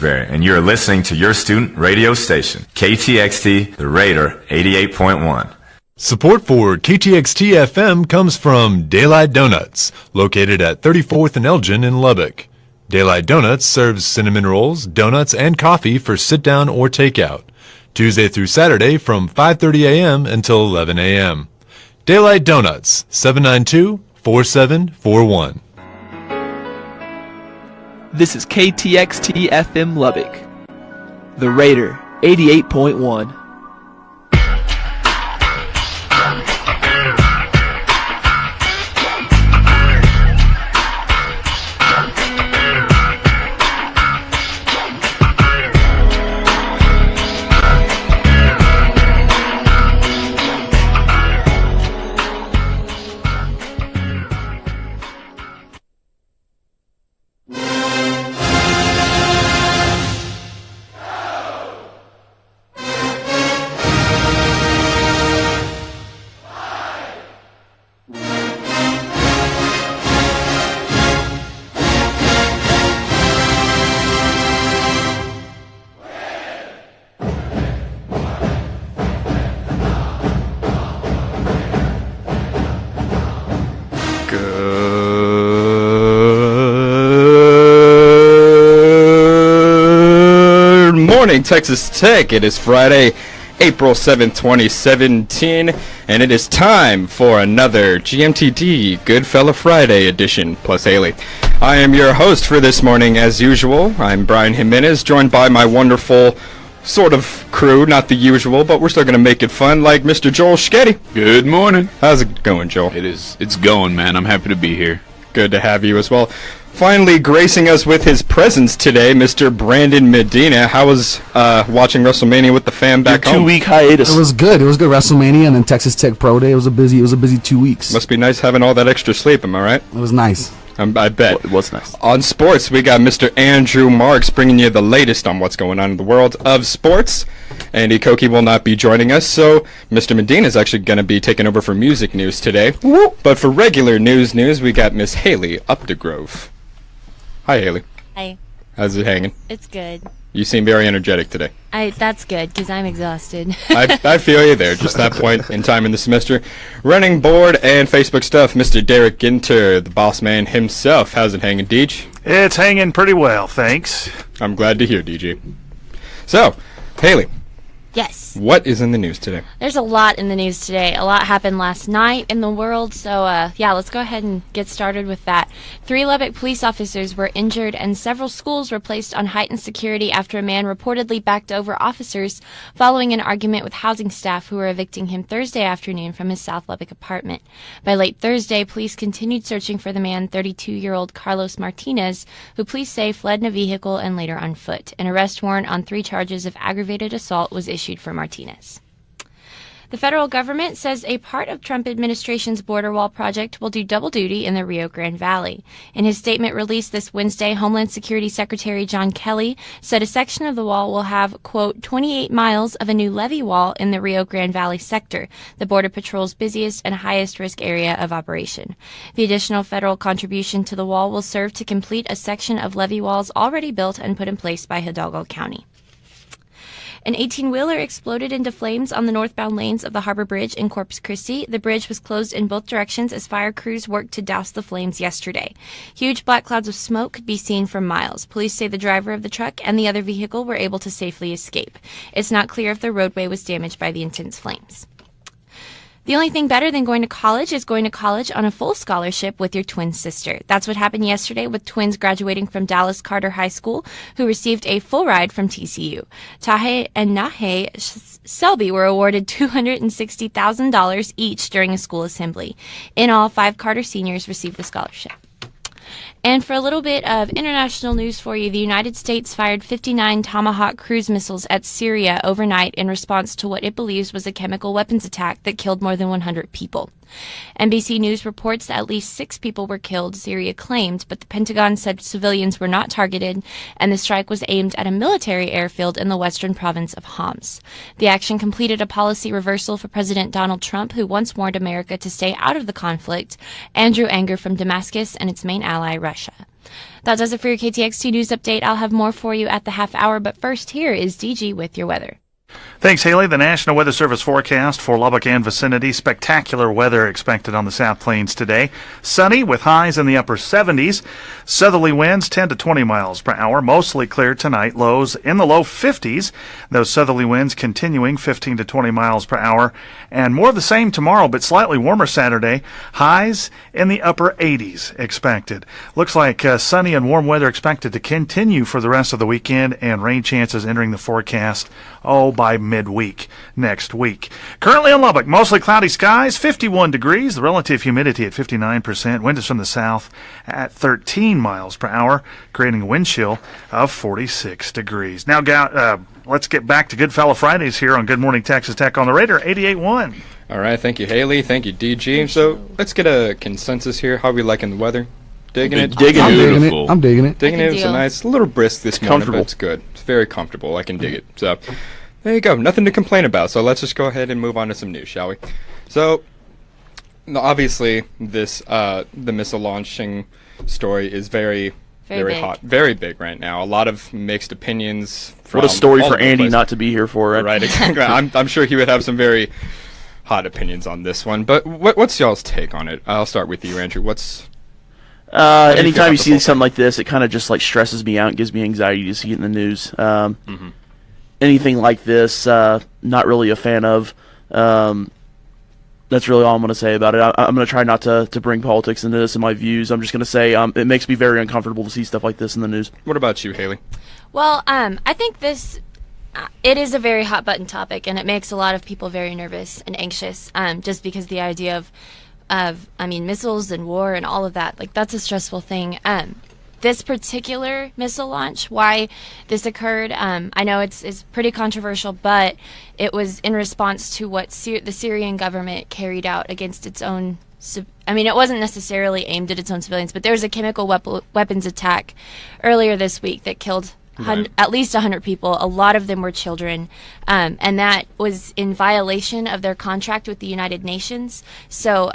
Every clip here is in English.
Wilkes-Barre, and you're listening to your student radio station, KTXT, The Raider, 88.1. Support for KTXT-FM comes from Daylight Donuts, located at 34th and Elgin in Lubbock. Daylight Donuts serves cinnamon rolls, donuts, and coffee for sit-down or takeout, Tuesday through Saturday from 5:30 a.m. until 11 a.m. Daylight Donuts, 792-4741. This is KTXT-FM Lubbock. The Raider, 88.1. Texas Tech. It is Friday, April 7th, 2017, and it is time for another GMTT Goodfella Friday edition, plus Haylee. I am your host for this morning, as usual. I'm Brian Jimenez, joined by my wonderful sort of crew, not the usual, but we're still going to make it fun, like Mr. Joel Shkedy. Good morning. How's it going, Joel? It's going, man. I'm happy to be here. Good to have you as well. Finally gracing us with his presence today, Mr. Brandon Medina. How was watching WrestleMania with the fam back home? 2-week hiatus. It was good. WrestleMania and then Texas Tech Pro Day. It was a busy 2 weeks. Must be nice having all that extra sleep, am I right? It was nice. I bet. It was nice. On sports, we got Mr. Andrew Marks bringing you the latest on what's going on in the world of sports. Andy Koki will not be joining us, so Mr. Medina is actually going to be taking over for music news today. Whoop. But for regular news, we got Miss Haylee Uptergrove. Hi, Haylee. Hi. How's it hanging? It's good. You seem very energetic today. That's good, because I'm exhausted. I feel you there, just that point in time in the semester. Running board and Facebook stuff, Mr. Derek Ginter, the boss man himself. How's it hanging, Deej? It's hanging pretty well, thanks. I'm glad to hear, DG. So, Haylee. Yes. What is in the news today? There's a lot in the news today. A lot happened last night in the world, so let's go ahead and get started with that. 3 Lubbock police officers were injured and several schools were placed on heightened security after a man reportedly backed over officers following an argument with housing staff who were evicting him Thursday afternoon from his South Lubbock apartment. By late Thursday, police continued searching for the man, 32-year-old Carlos Martinez, who police say fled in a vehicle and later on foot. An arrest warrant on 3 charges of aggravated assault was issued for Martinez. The federal government says a part of Trump administration's border wall project will do double duty in the Rio Grande Valley. In his statement released this Wednesday, Homeland Security Secretary John Kelly said a section of the wall will have, quote, 28 miles of a new levee wall in the Rio Grande Valley sector, the Border Patrol's busiest and highest risk area of operation. The additional federal contribution to the wall will serve to complete a section of levee walls already built and put in place by Hidalgo County. An 18-wheeler exploded into flames on the northbound lanes of the Harbor Bridge in Corpus Christi. The bridge was closed in both directions as fire crews worked to douse the flames yesterday. Huge black clouds of smoke could be seen for miles. Police say the driver of the truck and the other vehicle were able to safely escape. It's not clear if the roadway was damaged by the intense flames. The only thing better than going to college is going to college on a full scholarship with your twin sister. That's what happened yesterday with twins graduating from Dallas Carter High School who received a full ride from TCU. Tahe and Nahe Selby were awarded $260,000 each during a school assembly. In all, 5 Carter seniors received the scholarship. And for a little bit of international news for you, the United States fired 59 Tomahawk cruise missiles at Syria overnight in response to what it believes was a chemical weapons attack that killed more than 100 people. NBC News reports that at least 6 people were killed, Syria claimed, but the Pentagon said civilians were not targeted, and the strike was aimed at a military airfield in the western province of Homs. The action completed a policy reversal for President Donald Trump, who once warned America to stay out of the conflict, and drew anger from Damascus and its main ally, Russia. That does it for your KTXT News Update. I'll have more for you at the half hour, but first here is DG with your weather. Thanks, Haylee. The National Weather Service forecast for Lubbock and vicinity. Spectacular weather expected on the South Plains today. Sunny with highs in the upper 70s. Southerly winds 10 to 20 miles per hour. Mostly clear tonight. Lows in the low 50s. Those southerly winds continuing 15 to 20 miles per hour. And more of the same tomorrow, but slightly warmer Saturday. Highs in the upper 80s expected. Looks like sunny and warm weather expected to continue for the rest of the weekend, and rain chances entering the forecast by midweek next week. Currently in Lubbock, mostly cloudy skies, 51 degrees, the relative humidity at 59%, wind is from the south at 13 miles per hour, creating a wind chill of 46 degrees. Now, let's get back to Goodfellow Fridays here on Good Morning Texas Tech on the Raider 88.1. All right, thank you, Haylee. Thank you, DG. So let's get a consensus here. How are we liking the weather? Digging it? I'm digging it. I'm digging it. Digging it. It's a little brisk this morning, but it's good. It's very comfortable. I can dig it. So there you go. Nothing to complain about. So let's just go ahead and move on to some news, shall we? So obviously, the missile launching story is very hot, very big right now. A lot of mixed opinions. What a story for Andy not to be here for, right? Right, exactly. I'm sure he would have some very hot opinions on this one. But what's y'all's take on it? I'll start with you, Andrew. Anytime you see something like this, it kind of just like stresses me out and gives me anxiety to see it in the news. Anything like this, not really a fan of. That's really all I'm going to say about it. I'm going to try not to bring politics into this and my views. I'm just going to say it makes me very uncomfortable to see stuff like this in the news. What about you, Haylee? Well, I think it is a very hot button topic, and it makes a lot of people very nervous and anxious, just because the idea of missiles and war and all of that, like, that's a stressful thing. This particular missile launch, why this occurred, I know it's pretty controversial, but it was in response to what the Syrian government carried out against its own. It wasn't necessarily aimed at its own civilians, but there was a chemical weapons attack earlier this week that killed at least 100 people. A lot of them were children, and that was in violation of their contract with the United Nations. So,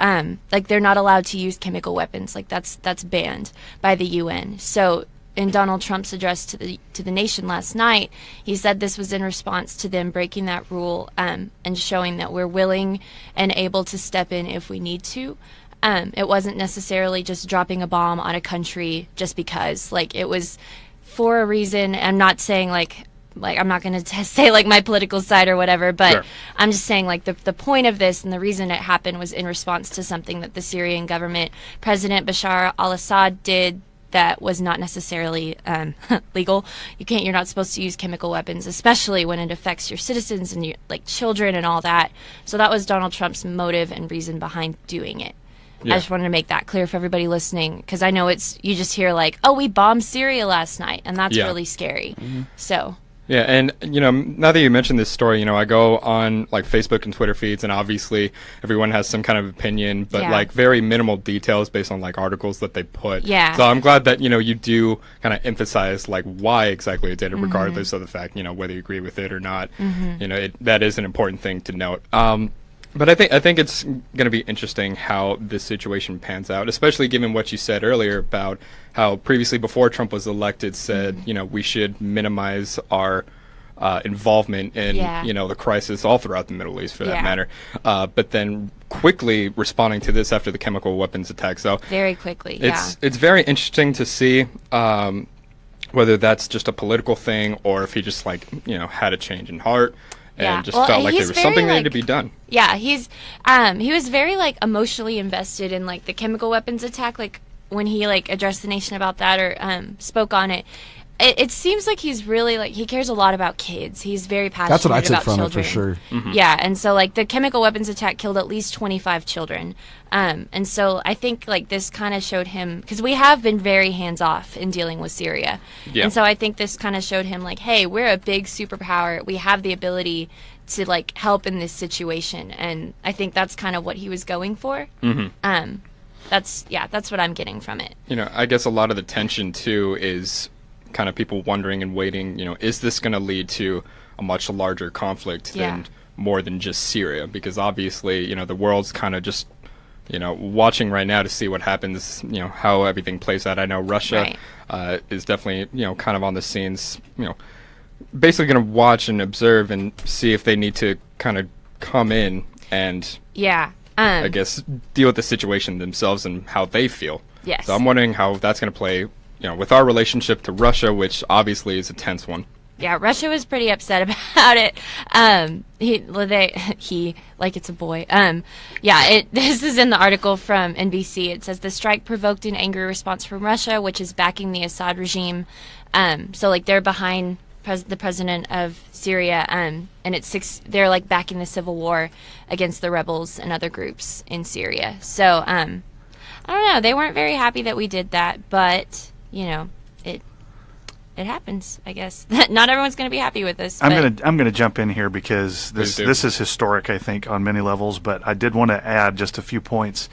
they're not allowed to use chemical weapons. Like, that's banned by the UN. So, in Donald Trump's address to the nation last night, he said this was in response to them breaking that rule, and showing that we're willing and able to step in if we need to. It wasn't necessarily just dropping a bomb on a country just because. Like, it was for a reason. I'm not saying like I'm not going to say like my political side or whatever, but sure. I'm just saying like the point of this and the reason it happened was in response to something that the Syrian government, President Bashar al-Assad, did that was not necessarily legal. You're not supposed to use chemical weapons, especially when it affects your citizens and your, like, children and all that. So that was Donald Trump's motive and reason behind doing it. Yeah. I just wanted to make that clear for everybody listening, because I know you just hear like, oh, we bombed Syria last night, and that's really scary. Mm-hmm. So. Yeah, and now that you mentioned this story, I go on like Facebook and Twitter feeds, and obviously everyone has some kind of opinion, but like very minimal details based on like articles that they put. Yeah. So I'm glad that you do kind of emphasize like why exactly it did it, regardless of the fact whether you agree with it or not. Mm-hmm. That is an important thing to note. But I think it's going to be interesting how this situation pans out, especially given what you said earlier about how previously, before Trump was elected, said, we should minimize our involvement in, the crisis all throughout the Middle East, for that matter. But then quickly responding to this after the chemical weapons attack. So very quickly, it's very interesting to see whether that's just a political thing or if he just had a change in heart. And just felt like there was something that needed to be done. Yeah, he was very emotionally invested in the chemical weapons attack. Like when he addressed the nation about that or spoke on it. It seems like he's really he cares a lot about kids. He's very passionate about children. That's what I took from it for sure. Mm-hmm. Yeah, and so the chemical weapons attack killed at least 25 children. And so I think this kind of showed him, because we have been very hands off in dealing with Syria. Yeah. And so I think this kind of showed him hey, we're a big superpower. We have the ability to help in this situation. And I think that's kind of what he was going for. Mm-hmm. That's what I'm getting from it. I guess a lot of the tension too is kind of people wondering and waiting, is this going to lead to a much larger conflict than more than just Syria? Because obviously, the world's kind of just watching right now to see what happens, how everything plays out. I know Russia is definitely, kind of on the scenes, basically going to watch and observe and see if they need to kind of come in and, I guess, deal with the situation themselves and how they feel. Yes. So I'm wondering how that's going to play, with our relationship to Russia, which obviously is a tense one. Yeah, Russia was pretty upset about it. He like it's a boy. This is in the article from NBC. It says the strike provoked an angry response from Russia, which is backing the Assad regime. So like they're behind the president of Syria, and they're like backing the civil war against the rebels and other groups in Syria. So I don't know. They weren't very happy that we did that, but it happens, I guess. Not everyone's going to be happy with this. I'm gonna jump in here because this is historic, I think, on many levels. But I did want to add just a few points.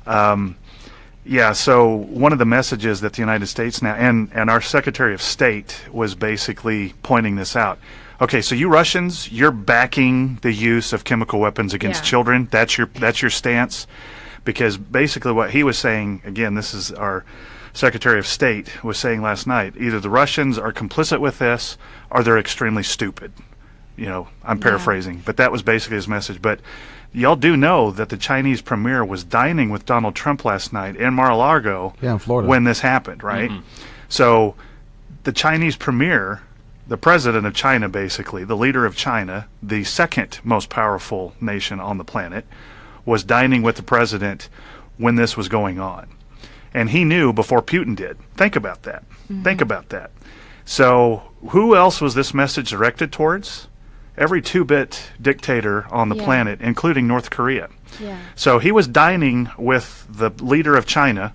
So one of the messages that the United States now and our Secretary of State was basically pointing this out. Okay, so you Russians, you're backing the use of chemical weapons against children. That's your stance, because basically what he was saying, again, this is our Secretary of State was saying last night, either the Russians are complicit with this or they're extremely stupid. I'm paraphrasing, but that was basically his message. But y'all do know that the Chinese premier was dining with Donald Trump last night in Mar-a-Lago in Florida when this happened, right? Mm-hmm. So the Chinese premier, the president of China, basically, the leader of China, the second most powerful nation on the planet, was dining with the president when this was going on. And he knew before Putin did. Think about that. Mm-hmm. Think about that. So who else was this message directed towards? Every two-bit dictator on the planet, including North Korea. Yeah. So he was dining with the leader of China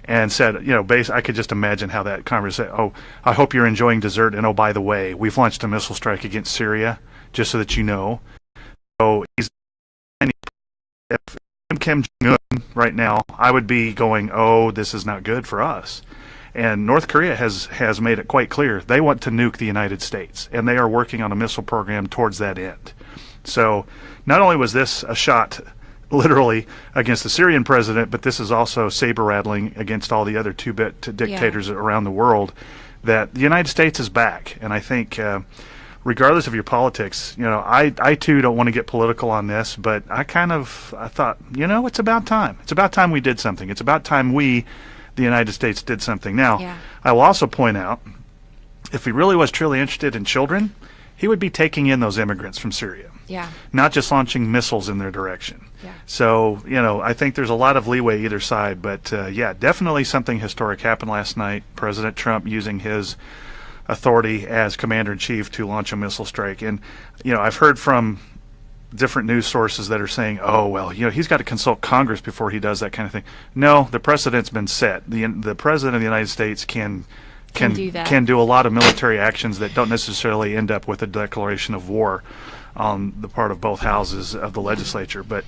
and said, I could just imagine how that conversation, I hope you're enjoying dessert, and by the way, we've launched a missile strike against Syria, just so that you know. So he's, if Kim Jong-un right now, I would be going, this is not good for us. And North Korea has made it quite clear they want to nuke the United States, and they are working on a missile program towards that end. So not only was this a shot literally against the Syrian president, but this is also saber-rattling against all the other two-bit dictators around the world, that the United States is back. And I think regardless of your politics, I too don't want to get political on this, but I thought, it's about time. It's about time we did something. It's about time the United States did something. Now, I will also point out, if he really was truly interested in children, he would be taking in those immigrants from Syria. Yeah. Not just launching missiles in their direction. Yeah. So, I think there's a lot of leeway either side, but definitely something historic happened last night. President Trump using his authority as commander-in-chief to launch a missile strike. And, I've heard from different news sources that are saying, he's got to consult Congress before he does that kind of thing. No, the precedent's been set. The president of the United States can do a lot of military actions that don't necessarily end up with a declaration of war on the part of both houses of the legislature. But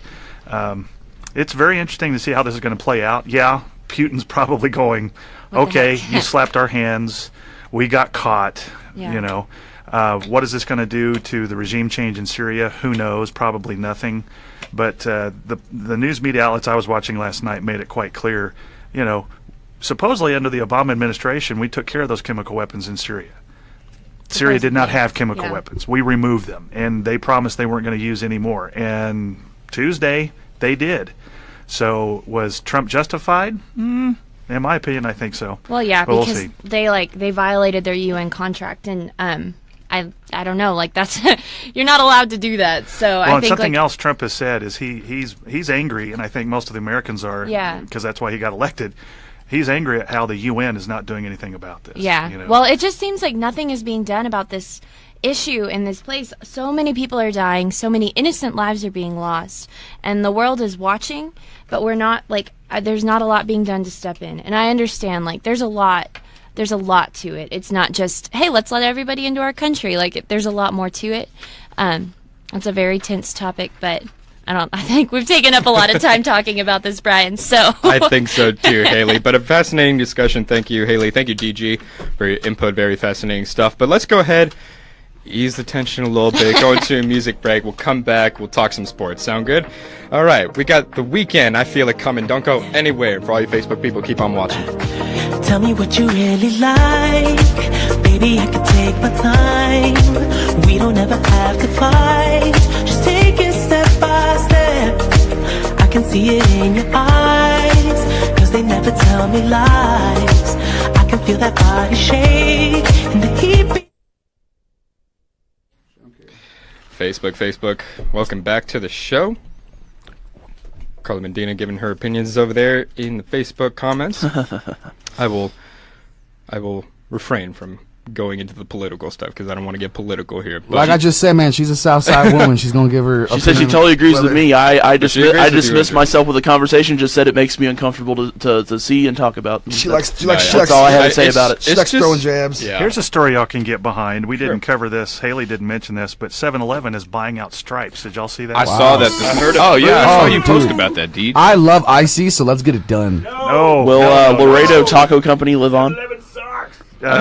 it's very interesting to see how this is going to play out. Yeah, Putin's probably going, okay, you slapped our hands, we got caught, what is this going to do to the regime change in Syria? Who knows? Probably nothing. But the news media outlets I was watching last night made it quite clear, supposedly under the Obama administration, we took care of those chemical weapons in Syria. Syria did not have chemical weapons. We removed them, and they promised they weren't going to use any more. And Tuesday, they did. So was Trump justified? In my opinion, I think so. Well, yeah, but because they violated their UN contract, and I don't know, that's you're not allowed to do that. So I think something else Trump has said is he's angry, and I think most of the Americans are, because that's why he got elected. He's angry at how the UN is not doing anything about this. Yeah. Well, it just seems like nothing is being done about this issue in this place. So many people are dying, so many innocent lives are being lost, and the world is watching, but we're not there's not a lot being done to step in. And I understand there's a lot to it. It's not just, hey, let's let everybody into our country. There's a lot more to it. It's a very tense topic, but I think we've taken up a lot of time talking about this, Brian, so. I think so too, Haylee. But a fascinating discussion. Thank you, Haylee. Thank you, DG, for your input. Very fascinating stuff. But let's go ahead ease the tension a little bit, go into a music break. We'll come back. We'll talk some sports. Sound good? All right. We got the weekend. I feel it coming. Don't go anywhere. For all you Facebook people, keep on watching. Tell me what you really like. Baby, I can take my time. We don't ever have to fight. Just take it step by step. I can see it in your eyes, 'cause they never tell me lies. I can feel that body shake and the heat. Facebook. Welcome back to the show. Carla Medina giving her opinions over there in the Facebook comments. I will refrain from going into the political stuff because I don't want to get political here. But Like I just said, man, she's a Southside woman. She's gonna give her. She said she totally agrees with me. I dismissed you. myself with the conversation. Just said it makes me uncomfortable to see and talk about. She That's likes all I had to say about it. She likes throwing jabs. Yeah. Here's a story y'all can get behind. We didn't cover this. Haylee didn't mention this, but 7-Eleven is buying out Stripes. Did y'all see that? I saw that. I heard it. Oh yeah, I saw Oh, you dude. post about that, Deej. I love Icy, so let's get it done. No. Will no, Laredo Taco Company live on? They're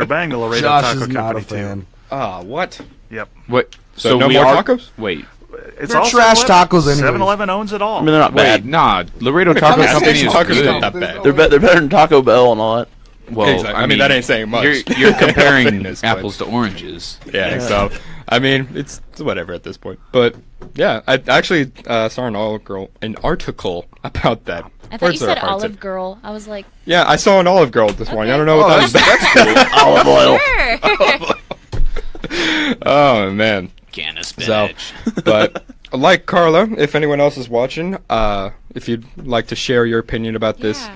buying the Laredo Josh Taco is not Company a fan. Ah, what? Yep. What? So no we more are- tacos? Wait. It's They're all trash 7-Eleven. tacos anyways. 7-Eleven owns it all. I mean, they're not Wait, bad. nah. Laredo Taco gas Company station is tacos good. are not bad. They're better than Taco Bell and all that. Well, Exactly. I mean, that ain't saying much. You're comparing Fitness, but- apples to oranges. Yeah, so I mean, it's whatever at this point. But yeah, I actually saw an article about that. I thought you Words are said hard to- Olive Girl. I was like, Yeah, I saw an olive girl this morning. I don't know what that was. Olive oil. sure. Oh man. Can of So, spinach. but like Carla, if anyone else is watching, if you'd like to share your opinion about this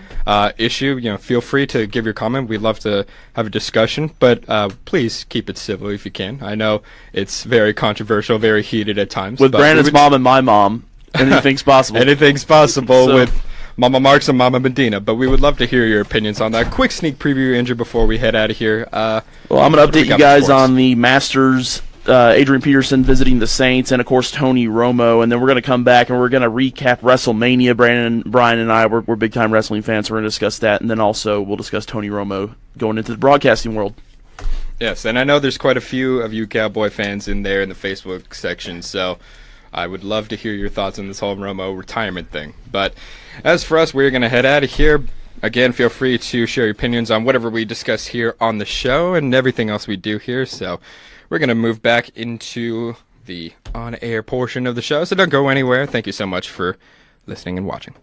issue, feel free to give your comment. We'd love to have a discussion, but please keep it civil if you can. I know it's very controversial, very heated at times. With but Brandon's mom and my mom, anything's possible. Anything's possible So- with Mama Marks and Mama Medina, but we would love to hear your opinions on that. Quick sneak preview, Andrew, before we head out of here. Well, I'm going to update you guys on the Masters. Adrian Peterson visiting the Saints, and of course Tony Romo, and then we're going to come back and we're going to recap WrestleMania. Brian and I, we're big time wrestling fans, so we're going to discuss that, and then also we'll discuss Tony Romo going into the broadcasting world. Yes, and I know there's quite a few of you Cowboy fans in there in the Facebook section, so I would love to hear your thoughts on this whole Romo retirement thing. But as for us, we're going to head out of here. Again, feel free to share your opinions on whatever we discuss here on the show and everything else we do here. So we're going to move back into the on-air portion of the show, so don't go anywhere. Thank you so much for listening and watching.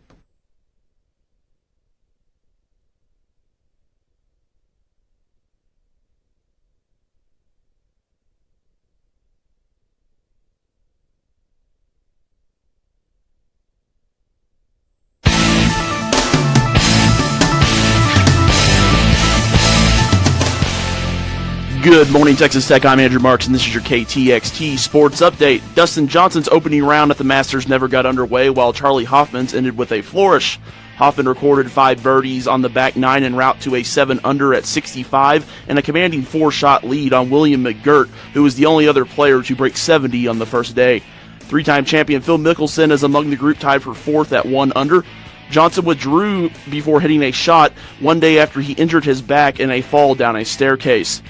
Good morning, Texas Tech. I'm Andrew Marks, and this is your KTXT Sports Update. Dustin Johnson's opening round at the Masters never got underway, while Charlie Hoffman's ended with a flourish. Hoffman recorded 5 birdies on the back 9 en route to a 7-under at 65 and a commanding 4-shot lead on William McGirt, who was the only other player to break 70 on the first day. 3-time champion Phil Mickelson is among the group tied for 4th at 1 under. Johnson withdrew before hitting a shot one day after he injured his back in a fall down a staircase.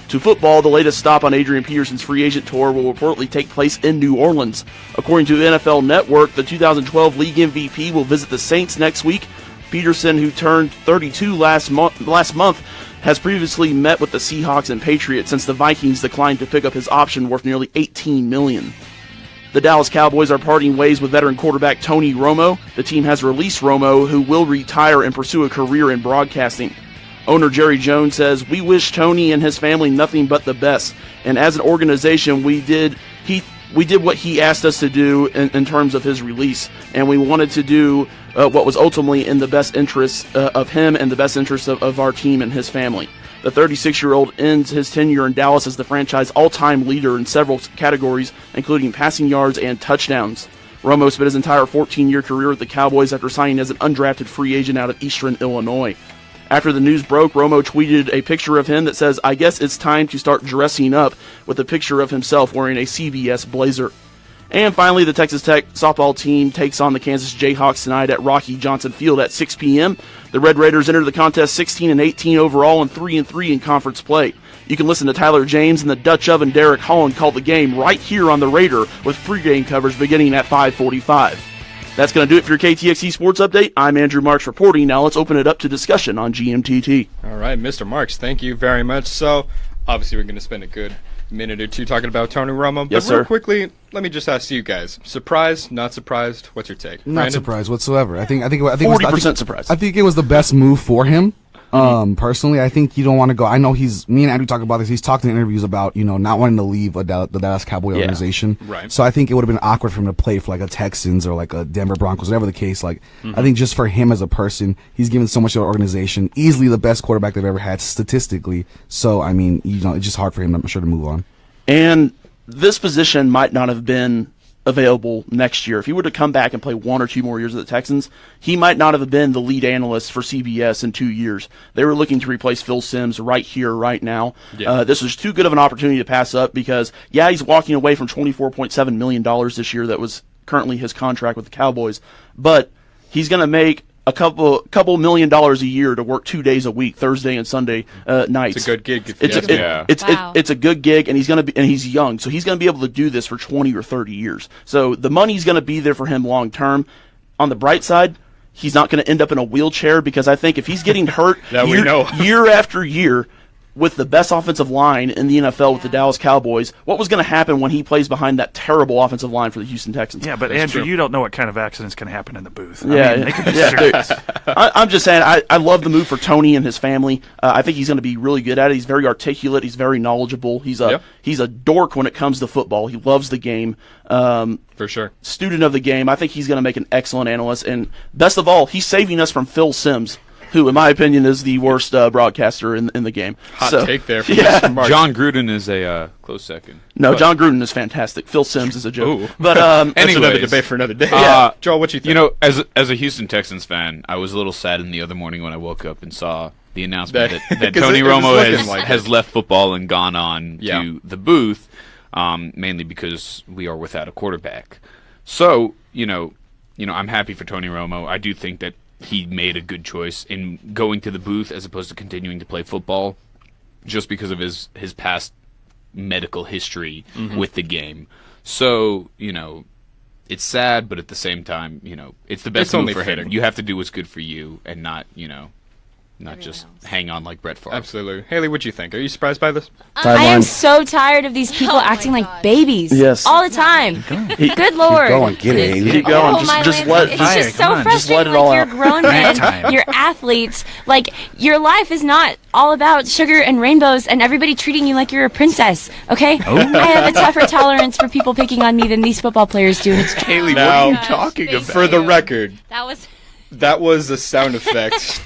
To football, the latest stop on Adrian Peterson's free agent tour will reportedly take place in New Orleans. According to NFL Network, the 2012 league MVP will visit the Saints next week. Peterson, who turned 32 last month, has previously met with the Seahawks and Patriots since the Vikings declined to pick up his option worth nearly $18 million. The Dallas Cowboys are parting ways with veteran quarterback Tony Romo. The team has released Romo, who will retire and pursue a career in broadcasting. Owner Jerry Jones says, "We wish Tony and his family nothing but the best. And as an organization, we did what he asked us to do in terms of his release. And we wanted to do what was ultimately in the best interest of him and the best interest of our team and his family." The 36-year-old ends his tenure in Dallas as the franchise all-time leader in several categories, including passing yards and touchdowns. Romo spent his entire 14-year career with the Cowboys after signing as an undrafted free agent out of Eastern Illinois. After the news broke, Romo tweeted a picture of him that says, "I guess it's time to start dressing up," with a picture of himself wearing a CBS blazer. And finally, the Texas Tech softball team takes on the Kansas Jayhawks tonight at Rocky Johnson Field at 6 p.m. The Red Raiders entered the contest 16-18 overall and 3-3 in conference play. You can listen to Tyler James and the Dutch Oven Derek Holland call the game right here on the Raider with pregame coverage beginning at 5:45. That's going to do it for your KTXT Sports Update. I'm Andrew Marks reporting. Now let's open it up to discussion on GMTT. All right, Mr. Marks, thank you very much. So, obviously, we're going to spend a good minute or two talking about Tony Romo. Yes, but real sir. quickly, let me just ask you guys: surprised, not surprised? What's your take? Not Brandon? surprised whatsoever. I think 40% surprised. I think it was the best move for him. Personally, I think you don't want to go. I know me and Andrew talk about this. He's talked in interviews about, not wanting to leave the Dallas Cowboy organization. Right. So I think it would have been awkward for him to play for like a Texans or like a Denver Broncos, whatever the case. Like, I think just for him as a person, he's given so much to the organization. Easily the best quarterback they've ever had statistically. So, I mean, it's just hard for him, I'm sure, to move on. And this position might not have been available next year. If he were to come back and play 1 or 2 more years at the Texans, he might not have been the lead analyst for CBS in 2 years. They were looking to replace Phil Simms right here, right now. Yeah. This was too good of an opportunity to pass up because, he's walking away from $24.7 million this year that was currently his contract with the Cowboys, but he's going to make a couple $1 million a year to work 2 days a week, Thursday and Sunday nights. It's a good gig. If you ask me. It's a good gig, and he's young, so he's gonna be able to do this for 20 or 30 years. So the money's gonna be there for him long term. On the bright side, he's not gonna end up in a wheelchair because I think if he's getting hurt year after year with the best offensive line in the NFL with the Dallas Cowboys, what was going to happen when he plays behind that terrible offensive line for the Houston Texans? Yeah, but That's Andrew, true. you don't know what kind of accidents can happen in the booth. They could be serious. I'm just saying, I love the move for Tony and his family. I think he's going to be really good at it. He's very articulate. He's very knowledgeable. He's a dork when it comes to football. He loves the game. For sure. Student of the game. I think he's going to make an excellent analyst. And best of all, he's saving us from Phil Simms, who, in my opinion, is the worst broadcaster in the game. Hot take there from Mr. Marks. John Gruden is a close second. No, John Gruden is fantastic. Phil Simms is a joke. Ooh. But That's Anyways, another debate for another day. Joel, what you think? As a Houston Texans fan, I was a little saddened the other morning when I woke up and saw the announcement that 'cause Tony it was Romo looking like has left football and gone on Yeah. to the booth, mainly because we are without a quarterback. So, I'm happy for Tony Romo. I do think that he made a good choice in going to the booth as opposed to continuing to play football, just because of his past medical history with the game. So, it's sad, but at the same time, it's the best It's move only for fitting. him. You have to do what's good for you and not just hang on like Brett Favre. Absolutely. Haley, what do you think? Are you surprised by this? I am so tired of these people acting like babies. Yes. All the time. Good Lord. Go on, get it, Haley. Keep going. Oh, my just Lance, let it's just so frustrating. Just let it all like, out. you're grown men, you're athletes. Like, your life is not all about sugar and rainbows and everybody treating you like you're a princess, okay? I have a tougher tolerance for people picking on me than these football players do. And it's Haley, Now, what are you talking about? For the record, that was a sound effect.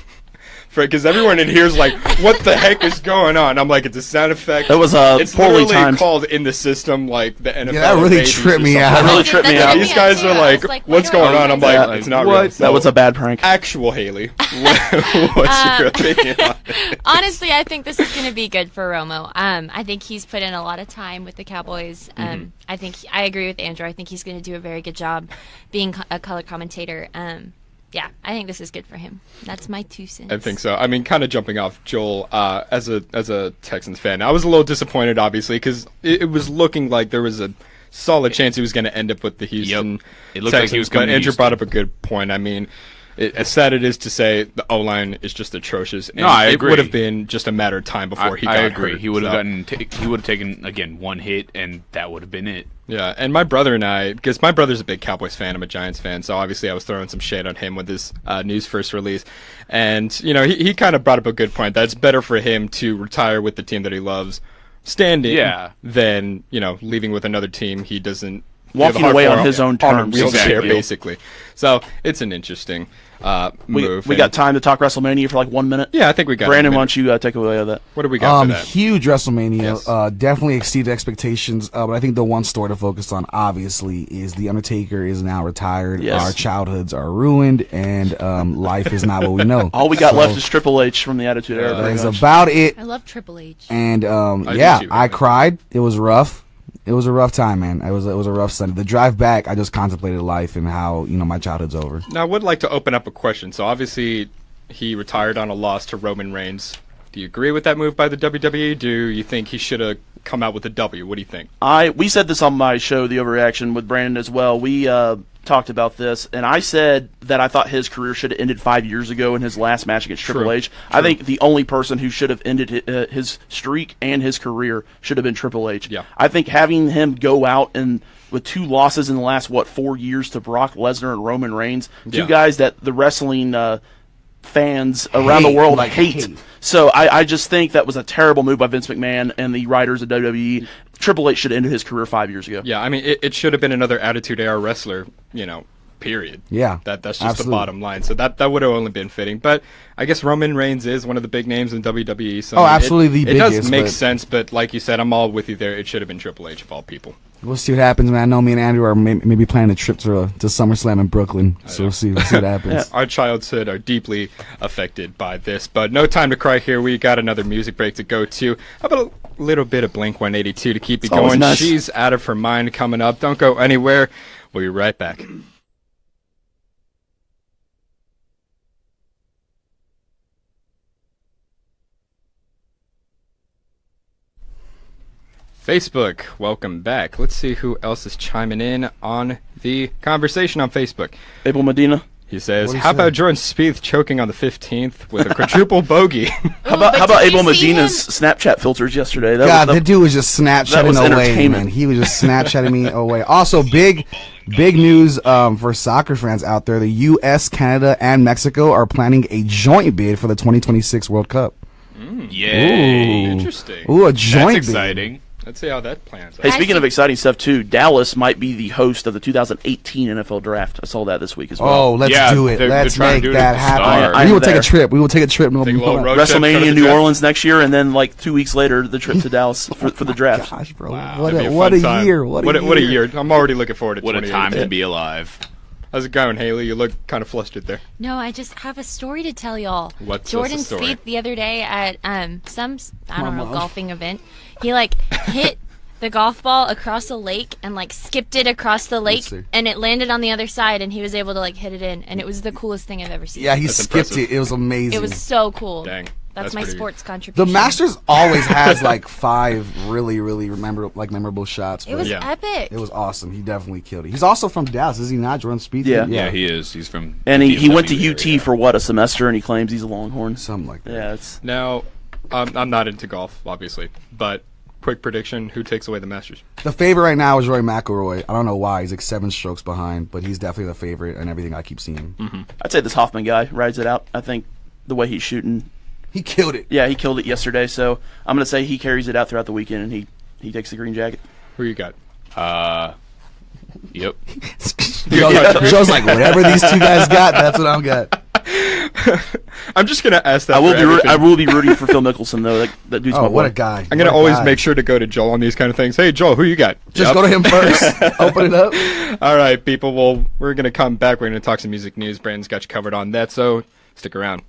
Because everyone in here is like, what the heck is going on? I'm like, it's a sound effect. That was it's poorly literally timed. called in the system like the NFL. that really babies tripped or me something. out. That really tripped me out. These guys are like, what's going on? I'm like, it's not real. That was a bad prank. Actual Haley. What's your opinion on it? Honestly, I think this is going to be good for Romo. I think he's put in a lot of time with the Cowboys. I think I agree with Andrew. I think he's going to do a very good job being a color commentator. Yeah, I think this is good for him. That's my 2 cents. I think so. I mean, kind of jumping off Joel, as a Texans fan, I was a little disappointed, obviously, because it was looking like there was a solid chance he was going to end up with the Houston It looked Texans, like he was but coming to Andrew Houston. brought up a good point. I mean, as sad it is to say, the O-line is just atrocious. And No, I it agree. would have been just a matter of time before he got I agree. hurt. He would have So- he would have taken again one hit, and that would have been it. Yeah, and my brother and I, because my brother's a big Cowboys fan, I'm a Giants fan, so obviously I was throwing some shade on him with his news first release. And, he kind of brought up a good point that it's better for him to retire with the team that he loves standing than, leaving with another team he doesn't... Walking feel the away heart on for his own on a terms. wheelchair, Exactly. basically. So, it's an interesting move. We got time to talk WrestleMania for like 1 minute? Yeah, I think we got Brandon, a why minute. don't you take away with that? What do we got for that? Huge WrestleMania. Yes. Definitely exceeded expectations. But I think the one story to focus on, obviously, is The Undertaker is now retired. Yes. Our childhoods are ruined, and life is not what we know. All we got left is Triple H from the Attitude Era. That pretty is much. about it. I love Triple H. And do too, I cried. It was rough. It was a rough time, man. It was a rough Sunday. The drive back, I just contemplated life and how my childhood's over. Now, I would like to open up a question. So obviously, he retired on a loss to Roman Reigns. Do you agree with that move by the WWE? Do you think he should have come out with a W? What do you think? We said this on my show, The Overreaction, with Brandon as well. We talked about this, and I said that I thought his career should have ended 5 years ago in his last match against Triple H. I think the only person who should have ended his streak and his career should have been Triple H. Yeah. I think having him go out and with 2 losses in the last 4 years to Brock Lesnar and Roman Reigns, two guys that the wrestling fans around the world hate. So I just think that was a terrible move by Vince McMahon and the writers of WWE. Triple H should have ended his career 5 years ago. Yeah, I mean, it should have been another Attitude Era wrestler, period. Yeah. That's just absolutely. the bottom line. So that would have only been fitting. But I guess Roman Reigns is one of the big names in WWE. So absolutely the biggest. It does make sense, but like you said, I'm all with you there. It should have been Triple H of all people. We'll see what happens, man. I know me and Andrew are maybe planning a trip to SummerSlam in Brooklyn, so we'll see what happens. Yeah, our childhood are deeply affected by this, but no time to cry here. We got another music break to go to. How about a little bit of Blink-182 to keep it going? Nice. She's Out of Her Mind coming up. Don't go anywhere. We'll be right back. Facebook, welcome back. Let's see who else is chiming in on the conversation on Facebook. Abel Medina. He says, how about Jordan Spieth choking on the 15th with a quadruple bogey? How about Abel Medina's Snapchat filters yesterday? That dude was just Snapchatting away, man. He was just Snapchatting me away. Also, big news for soccer fans out there. The U.S., Canada, and Mexico are planning a joint bid for the 2026 World Cup. Yay. Interesting. Ooh, a joint That's bid. exciting. Let's see how that plans out. Hey, speaking of exciting stuff, too, Dallas might be the host of the 2018 NFL Draft. I saw that this week as well. Oh, let's do it. Let's make that happen. We will take a trip. We will take a trip. Take a little road trip, WrestleMania in New draft. Orleans next year, and then 2 weeks later, the trip to Dallas for the draft. Gosh, bro. Wow, What that'd be a fun time. year. What a year. I'm already looking forward to What a time 2018. to be alive. How's it going, Haley? You look kind of flustered there. No, I just have a story to tell y'all. What's Jordan the story? Spieth the other day at some golfing event. He hit the golf ball across a lake and skipped it across the lake, and it landed on the other side, and he was able to hit it in, and it was the coolest thing I've ever seen. Yeah, he That's skipped impressive. it. It was amazing. It was so cool. Dang. That's my pretty- sports contribution. The Masters always has 5 really memorable shots. It was Yeah. epic. It was awesome. He definitely killed it. He's also from Dallas, is he not? Jordan Spieth? Yeah. Yeah, he is. He's from. And he went to DFW UT area. for a semester, and he claims he's a Longhorn. Something like that. Yeah, it's Now, I'm not into golf, obviously, but quick prediction, who takes away the Masters? The favorite right now is Rory McIlroy. I don't know why. He's 7 strokes behind, but he's definitely the favorite and everything I keep seeing. I'd say this Hoffman guy rides it out. I think the way he's shooting, He killed it. yeah, he killed it yesterday. So I'm gonna say he carries it out throughout the weekend, and he takes the green jacket. Who you got? Yep. Joe's like, whatever these two guys got, that's what I've got. I'm just gonna ask that. I for will be rooting for Phil Mickelson though. That dude's my Oh, boy. what a guy. I'm gonna What a always guy. make sure to go to Joel on these kind of things. Hey, Joel, who you got? Just go to him first. Open it up. All right, people. Well, we're gonna come back. We're gonna talk some music news. Brandon's got you covered on that, so stick around.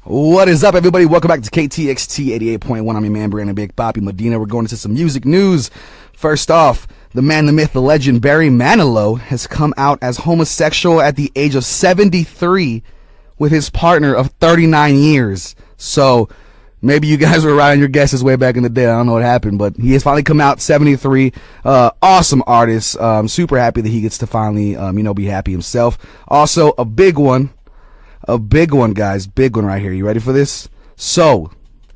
What is up, everybody? Welcome back to KTXT 88.1. I'm your man, Brandon Big Papi Medina. We're going into some music news. First off, the man, the myth, the legend, Barry Manilow has come out as homosexual at the age of 73 with his partner of 39 years. So maybe you guys were right on your guesses way back in the day. I don't know what happened, but he has finally come out 73. Awesome artist. Super happy that he gets to finally, be happy himself. Also, a big one, guys. Big one right here. You ready for this? So,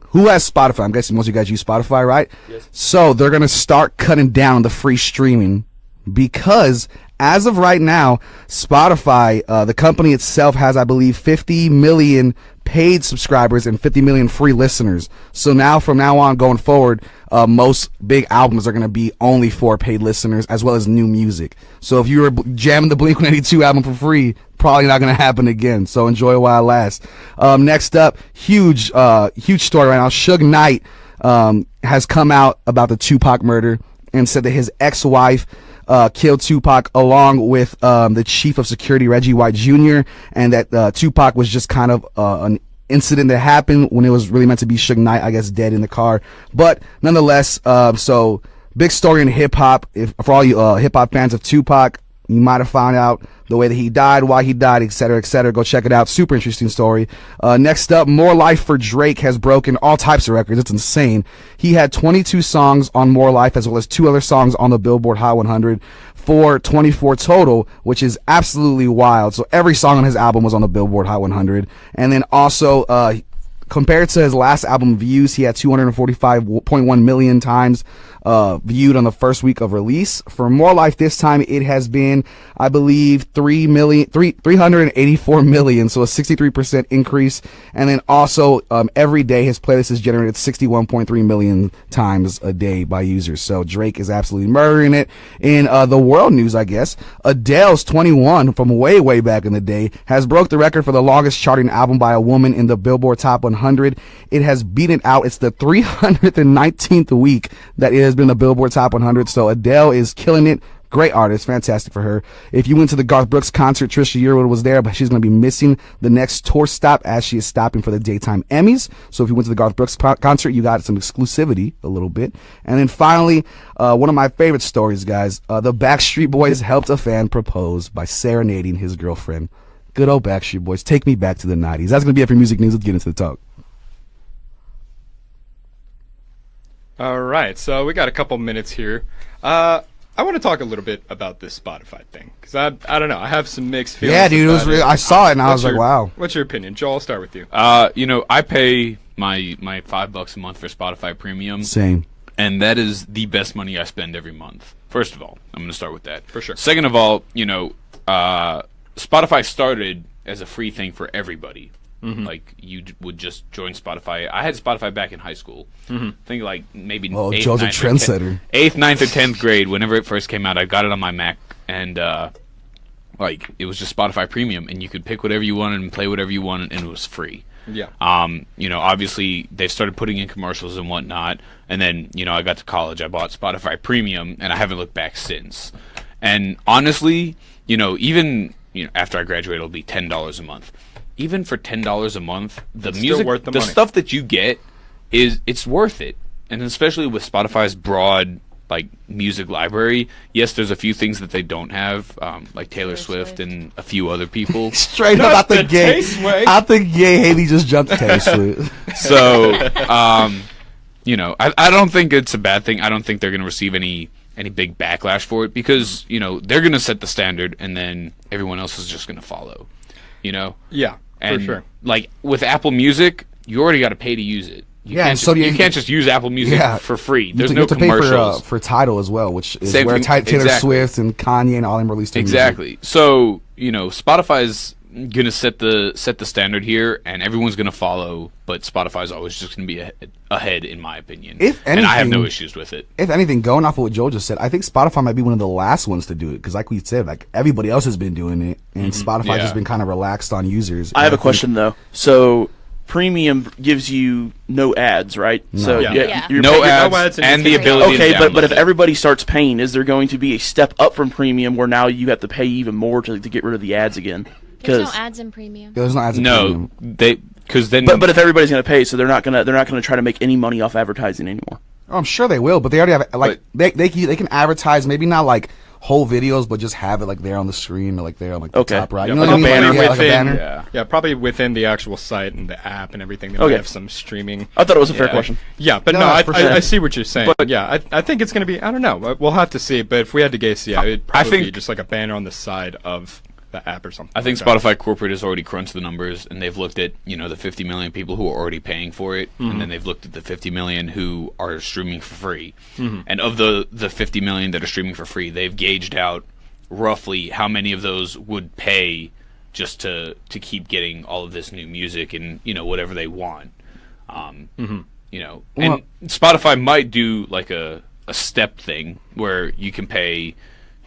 who has Spotify? I'm guessing most of you guys use Spotify, right? Yes. So, they're going to start cutting down the free streaming because as of right now, Spotify, the company itself, has, I believe, 50 million paid subscribers and 50 million free listeners. So now, from now on going forward, most big albums are going to be only for paid listeners, as well as new music. So if you were jamming the Blink-182 album for free, probably not going to happen again. So enjoy it while it lasts. Next up, huge story right now. Suge Knight has come out about the Tupac murder and said that his ex-wife killed Tupac along with the chief of security, Reggie White Jr., and that Tupac was just kind of an incident that happened when it was really meant to be Suge Knight, I guess, dead in the car. But nonetheless, so big story in hip-hop. For all you hip-hop fans of Tupac, you might have found out the way that he died, why he died, etc., etc. Go check it out. Super interesting story. Next up, More Life for Drake has broken all types of records. It's insane. He had 22 songs on More Life, as well as 2 other songs on the Billboard Hot 100 for 24 total, which is absolutely wild. So every song on his album was on the Billboard Hot 100. And then also, compared to his last album views, he had 245.1 million times viewed on the first week of release. For More Life this time, it has been, I believe, 384 million, so a 63% increase. And then also, every day his playlist is generated 61.3 million times a day by users. So Drake is absolutely murdering it. In the world news, I guess, Adele's 21 from way back in the day has broke the record for the longest charting album by a woman in the Billboard Top 100. It has beaten out. It's the 319th week that it has been the Billboard Top 100. So Adele is killing it. Great artist, fantastic for her. If you went to the Garth Brooks concert, Trisha Yearwood was there, but she's going to be missing the next tour stop as she is stopping for the daytime Emmys. So if you went to the Garth Brooks concert, you got some exclusivity a little bit. And then finally, one of my favorite stories, guys. The Backstreet Boys helped a fan propose by serenading his girlfriend. Good old Backstreet Boys. Take me back to the 90s. That's going to be it for music news. Let's get into the talk. All right, so we got a couple minutes here. I want to talk a little bit about this Spotify thing, because I don't know, I have some mixed feelings. Yeah, dude, I saw it and I was like, wow. What's your opinion? Joel, I'll start with you. I pay my $5 a month for Spotify Premium. Same. And that is the best money I spend every month. First of all, I'm going to start with that. For sure. Second of all, Spotify started as a free thing for everybody. Mm-hmm. Like, you would just join Spotify. I had Spotify back in high school. Mm-hmm. I think, like, maybe Joe's a trendsetter. 8th, 9th, or 10th grade, whenever it first came out, I got it on my Mac. And, it was just Spotify Premium. And you could pick whatever you wanted and play whatever you wanted, and it was free. Yeah. Obviously, they started putting in commercials and whatnot. And then, I got to college. I bought Spotify Premium, and I haven't looked back since. And honestly, even after I graduate, it'll be $10 a month. Even for $10 a month, the it's music, still worth the money. Stuff that you get it's worth it. And especially with Spotify's broad music library. Yes, there's a few things that they don't have, like Taylor Swift and a few other people. Straight up out the gate. Out the gate, Haylee just jumped to Taylor Swift. So, I don't think it's a bad thing. I don't think they're going to receive any big backlash for it, because they're going to set the standard, and then everyone else is just going to follow. Yeah, and for sure. Like with Apple Music, you already got to pay to use it. You can't just use Apple Music for free. There's no commercials. You have to pay for Tidal as well, which is where Taylor Swift and Kanye and all them released their music. So Spotify's gonna set the standard here, and everyone's gonna follow. But Spotify's always just gonna be ahead, in my opinion. If anything, and I have no issues with it. If anything, going off of what Joel just said, I think Spotify might be one of the last ones to do it, because, like we said, everybody else has been doing it, and Spotify just been kind of relaxed on users. I have a question though. So Premium gives you no ads, right? No. So no ads and the ability. Okay, to but if everybody starts paying, is there going to be a step up from Premium where now you have to pay even more to get rid of the ads again? There's no ads in Premium. There's no ads in Premium. Because then. But if everybody's going to pay, so they're not going to try to make any money off advertising anymore. Oh, I'm sure they will, but they already have they can advertise, maybe not whole videos, but just have it there on the screen, or there on the top right. Yeah, You know what I mean? Banner Like a banner. Yeah, probably within the actual site and the app and everything. They might have some streaming. I thought it was a fair question. Yeah, but I see what you're saying. But yeah, I think it's going to be. I don't know. We'll have to see. But if we had to guess, it'd probably be just like a banner on the side of the app or something. I think like Spotify corporate has already crunched the numbers, and they've looked at the 50 million people who are already paying for it, and then they've looked at the 50 million who are streaming for free. And of the 50 million that are streaming for free, they've gauged out roughly how many of those would pay just to keep getting all of this new music and whatever they want. And Spotify might do like a step thing where you can pay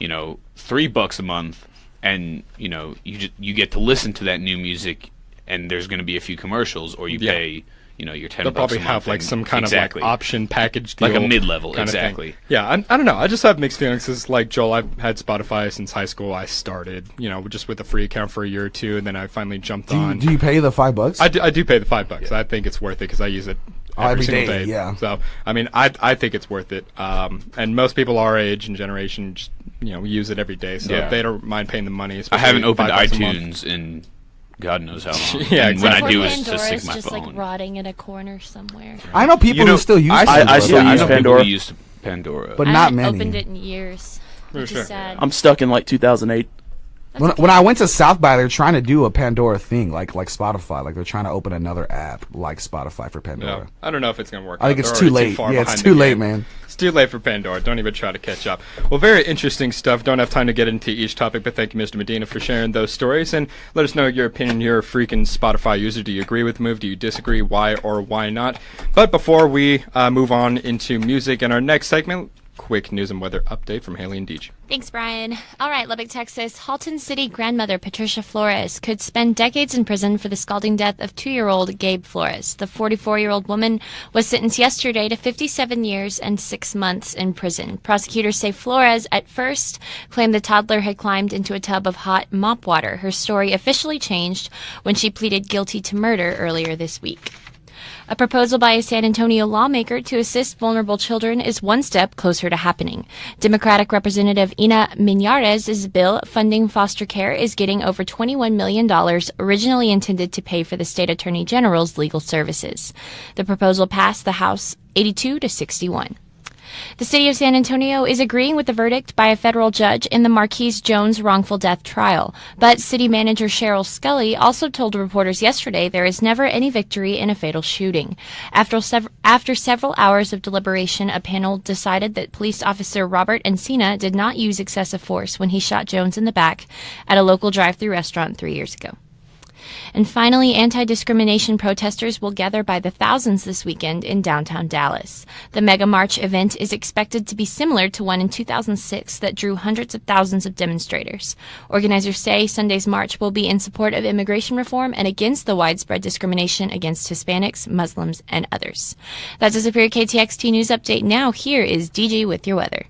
$3 a month, and you get to listen to that new music, and there's going to be a few commercials, or you pay your $10 they'll probably a month have like some kind of like option package deal, like a mid-level, kind of exactly. thing. Yeah, I don't know. I just have mixed feelings because, like Joel, I've had Spotify since high school. I started, just with a free account for a year or two, and then I finally jumped on. Do you pay the $5? I do pay the $5. I think it's worth it because I use it every single day. Yeah. So I mean, I think it's worth it. And most people our age and generation just use it every day, so they don't mind paying the money. I haven't opened iTunes in God knows how long. Yeah, and when I do, Pandora's it's to sync my just phone. like rotting in a corner somewhere. I know people who still use Pandora. I still use I know Pandora. people who use Pandora. But I not haven't many. opened it in years. Which is sad. I'm stuck in like 2008. When I went to South by, they're trying to do a Pandora thing, like Spotify. Like they're trying to open another app like Spotify for Pandora. No, I don't know if it's gonna work. I think out. it's They're too already late. far Yeah, it's behind too the late, game. man. It's too late for Pandora. Don't even try to catch up. Well, very interesting stuff. Don't have time to get into each topic, but thank you, Mr. Medina, for sharing those stories. And let us know your opinion. You're a freaking Spotify user. Do you agree with the move? Do you disagree? Why or why not? But before we move on into music and our next segment, quick news and weather update from Haley and Deej. Thanks, Brian. All right, Lubbock, Texas. Halton City grandmother Patricia Flores could spend decades in prison for the scalding death of 2-year-old Gabe Flores. The 44-year-old woman was sentenced yesterday to 57 years and 6 months in prison. Prosecutors say Flores at first claimed the toddler had climbed into a tub of hot mop water. Her story officially changed when she pleaded guilty to murder earlier this week. A proposal by a San Antonio lawmaker to assist vulnerable children is one step closer to happening. Democratic Representative Ina Miñarez's bill funding foster care is getting over $21 million, originally intended to pay for the state attorney general's legal services. The proposal passed the House 82-61. The city of San Antonio is agreeing with the verdict by a federal judge in the Marquise Jones wrongful death trial. But city manager Cheryl Shkedy also told reporters yesterday there is never any victory in a fatal shooting. After several hours of deliberation, a panel decided that police officer Robert Encina did not use excessive force when he shot Jones in the back at a local drive-thru restaurant 3 years ago. And finally, anti-discrimination protesters will gather by the thousands this weekend in downtown Dallas. The Mega March event is expected to be similar to one in 2006 that drew hundreds of thousands of demonstrators. Organizers say Sunday's march will be in support of immigration reform and against the widespread discrimination against Hispanics, Muslims, and others. That does it for your KTXT News Update. Now, here is DJ with your weather.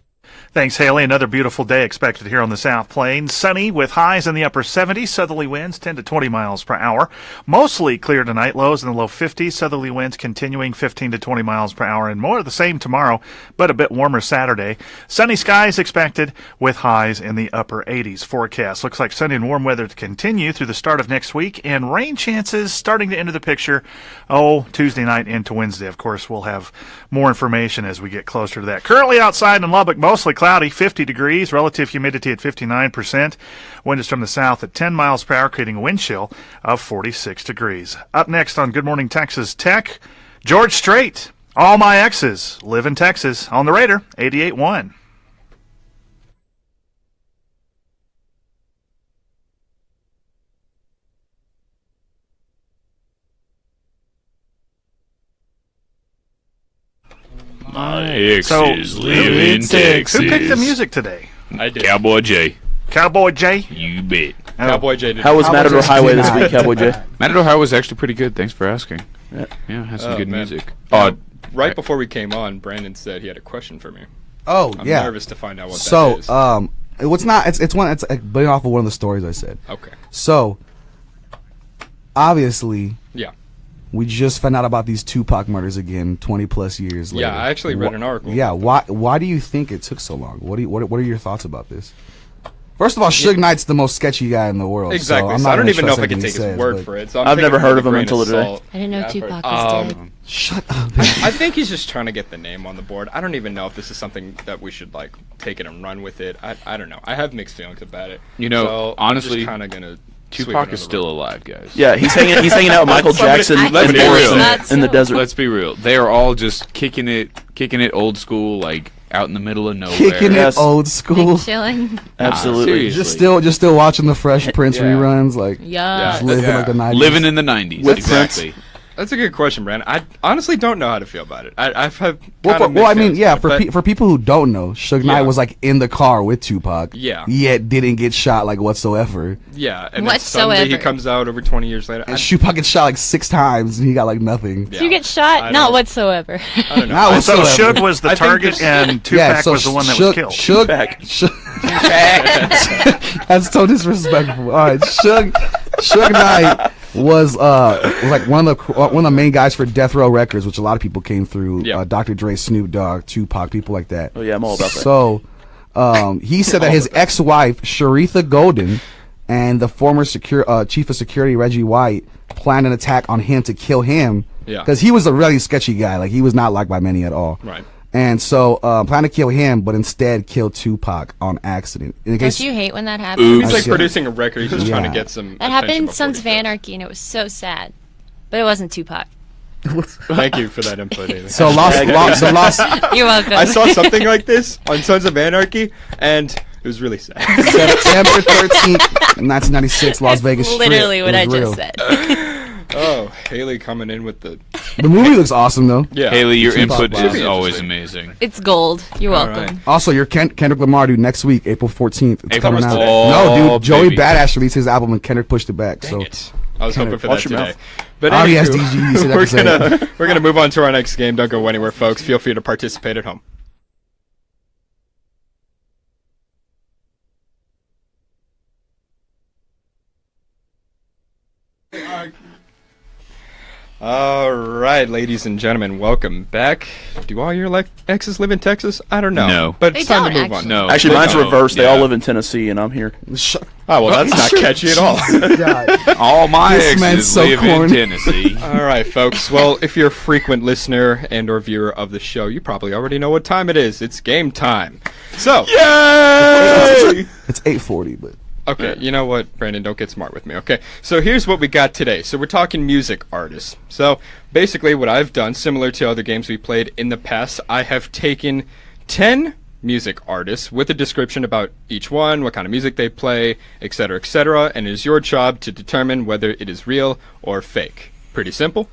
Thanks, Haley. Another beautiful day expected here on the South Plains. Sunny with highs in the upper 70s, southerly winds 10 to 20 miles per hour. Mostly clear tonight, lows in the low 50s, southerly winds continuing 15 to 20 miles per hour, and more of the same tomorrow, but a bit warmer Saturday. Sunny skies expected with highs in the upper 80s. Forecast looks like sunny and warm weather to continue through the start of next week, and rain chances starting to enter the picture, Tuesday night into Wednesday. Of course, we'll have more information as we get closer to that. Currently outside in Lubbock, mostly cloudy, 50 degrees, relative humidity at 59%. Wind is from the south at 10 miles per hour, creating a wind chill of 46 degrees. Up next on Good Morning Texas Tech, George Strait. All my exes live in Texas on the Raider 88.1. My exes live in Texas. Who picked the music today? I did. Cowboy J. Cowboy J? You bet. Cowboy J did. How was Matador Highway this week, Cowboy J? Matador Highway was actually pretty good. Thanks for asking. Yeah, has some good man. music. Right before we came on, Brandon said he had a question for me. Oh, I'm yeah. nervous to find out what So, that is. it's building off of one of the stories I said. Okay. So, obviously, Yeah. we just found out about these Tupac murders again, 20 plus years later. Yeah, I actually read an article. Yeah, why do you think it took so long? What are your thoughts about this? First of all, Suge Knight's the most sketchy guy in the world. Exactly. So, So I don't even know if I can take his word for it. So I've never heard of him until today. I didn't know Tupac was dead. Shut up. I think he's just trying to get the name on the board. I don't even know if this is something that we should like take it and run with it. I don't know. I have mixed feelings about it. You know, so honestly, I'm just kind of gonna. Tupac is still alive, guys. Yeah, he's hanging out with Michael Jackson let's be real. in the desert. Let's be real. They are all just kicking it old school, like out in the middle of nowhere. Kicking it old school. Like chilling. Absolutely. Just still watching the Fresh Prince reruns, like Yeah. just living like the 90s. Living in the 90s. With exactly. That's a good question, Brandon. I honestly don't know how to feel about it. I've had Well, I mean, yeah, for people who don't know, Suge Knight was like in the car with Tupac. Yeah. Yet didn't get shot like whatsoever. Yeah, and then Whatsoever. suddenly he comes out over 20 years later. And Tupac gets shot like 6 times and he got like nothing. Did you get shot? I Not don't- whatsoever. I don't know. Not So whatsoever. Suge was the I think target, there's- and Tupac was the one that was killed. Suge, that's so disrespectful. All right, Suge Knight was like one of the main guys for Death Row Records, which a lot of people came through. Yeah. Dr. Dre, Snoop Dogg, Tupac, people like that. Oh yeah, I'm all about that. So he said that his ex-wife Sharitha Golden and the former chief of security Reggie White planned an attack on him to kill him. Yeah. Because he was a really sketchy guy. Like he was not liked by many at all. Right. And so planned to kill him, but instead killed Tupac on accident. In case Don't you hate when that happens? He's like Yeah. producing a record. He's just trying to Yeah. get some. That happened in attention Sons of before he Anarchy, and it was so sad. But it wasn't Tupac. does. Thank you for that input. Haley. so lost. You're welcome. I saw something like this on Sons of Anarchy, and it was really sad. September 13th, 1996, Las That's Vegas Strip. literally what It I was just real. said. Oh, Haley coming in with the The movie looks awesome though. yeah. Haley, your Tupac input Wow. is always amazing. It's gold. You're All welcome. right. Also, your Kendrick Lamar due next week, April 14th. It's April coming out. 14th. No, Oh, dude, Joey baby. Badass released his album and Kendrick pushed it back. Dang so it. I was hoping for that Watch your today. mouth. But Oh, yes, anywho, DG, you said that to say we're gonna move on to our next game. Don't go anywhere, folks. Feel free to participate at home. All right, ladies and gentlemen, welcome back. Do all your exes live in Texas? I don't know. No. But They it's time to don't, move on. actually. No. Actually, mine's No. reversed. They Yeah. all live in Tennessee, and I'm here. Oh, well, that's not catchy at all. God. All my This man's exes so live corny. in Tennessee. All right, folks. Well, if you're a frequent listener and or viewer of the show, you probably already know what time it is. It's game time. So, It's 8:40, but okay, you know what, Brandon, don't get smart with me, okay? So here's what we got today. So we're talking music artists. So basically what I've done, similar to other games we played in the past, I have taken 10 music artists with a description about each one, what kind of music they play, etc., and it is your job to determine whether it is real or fake. Pretty simple?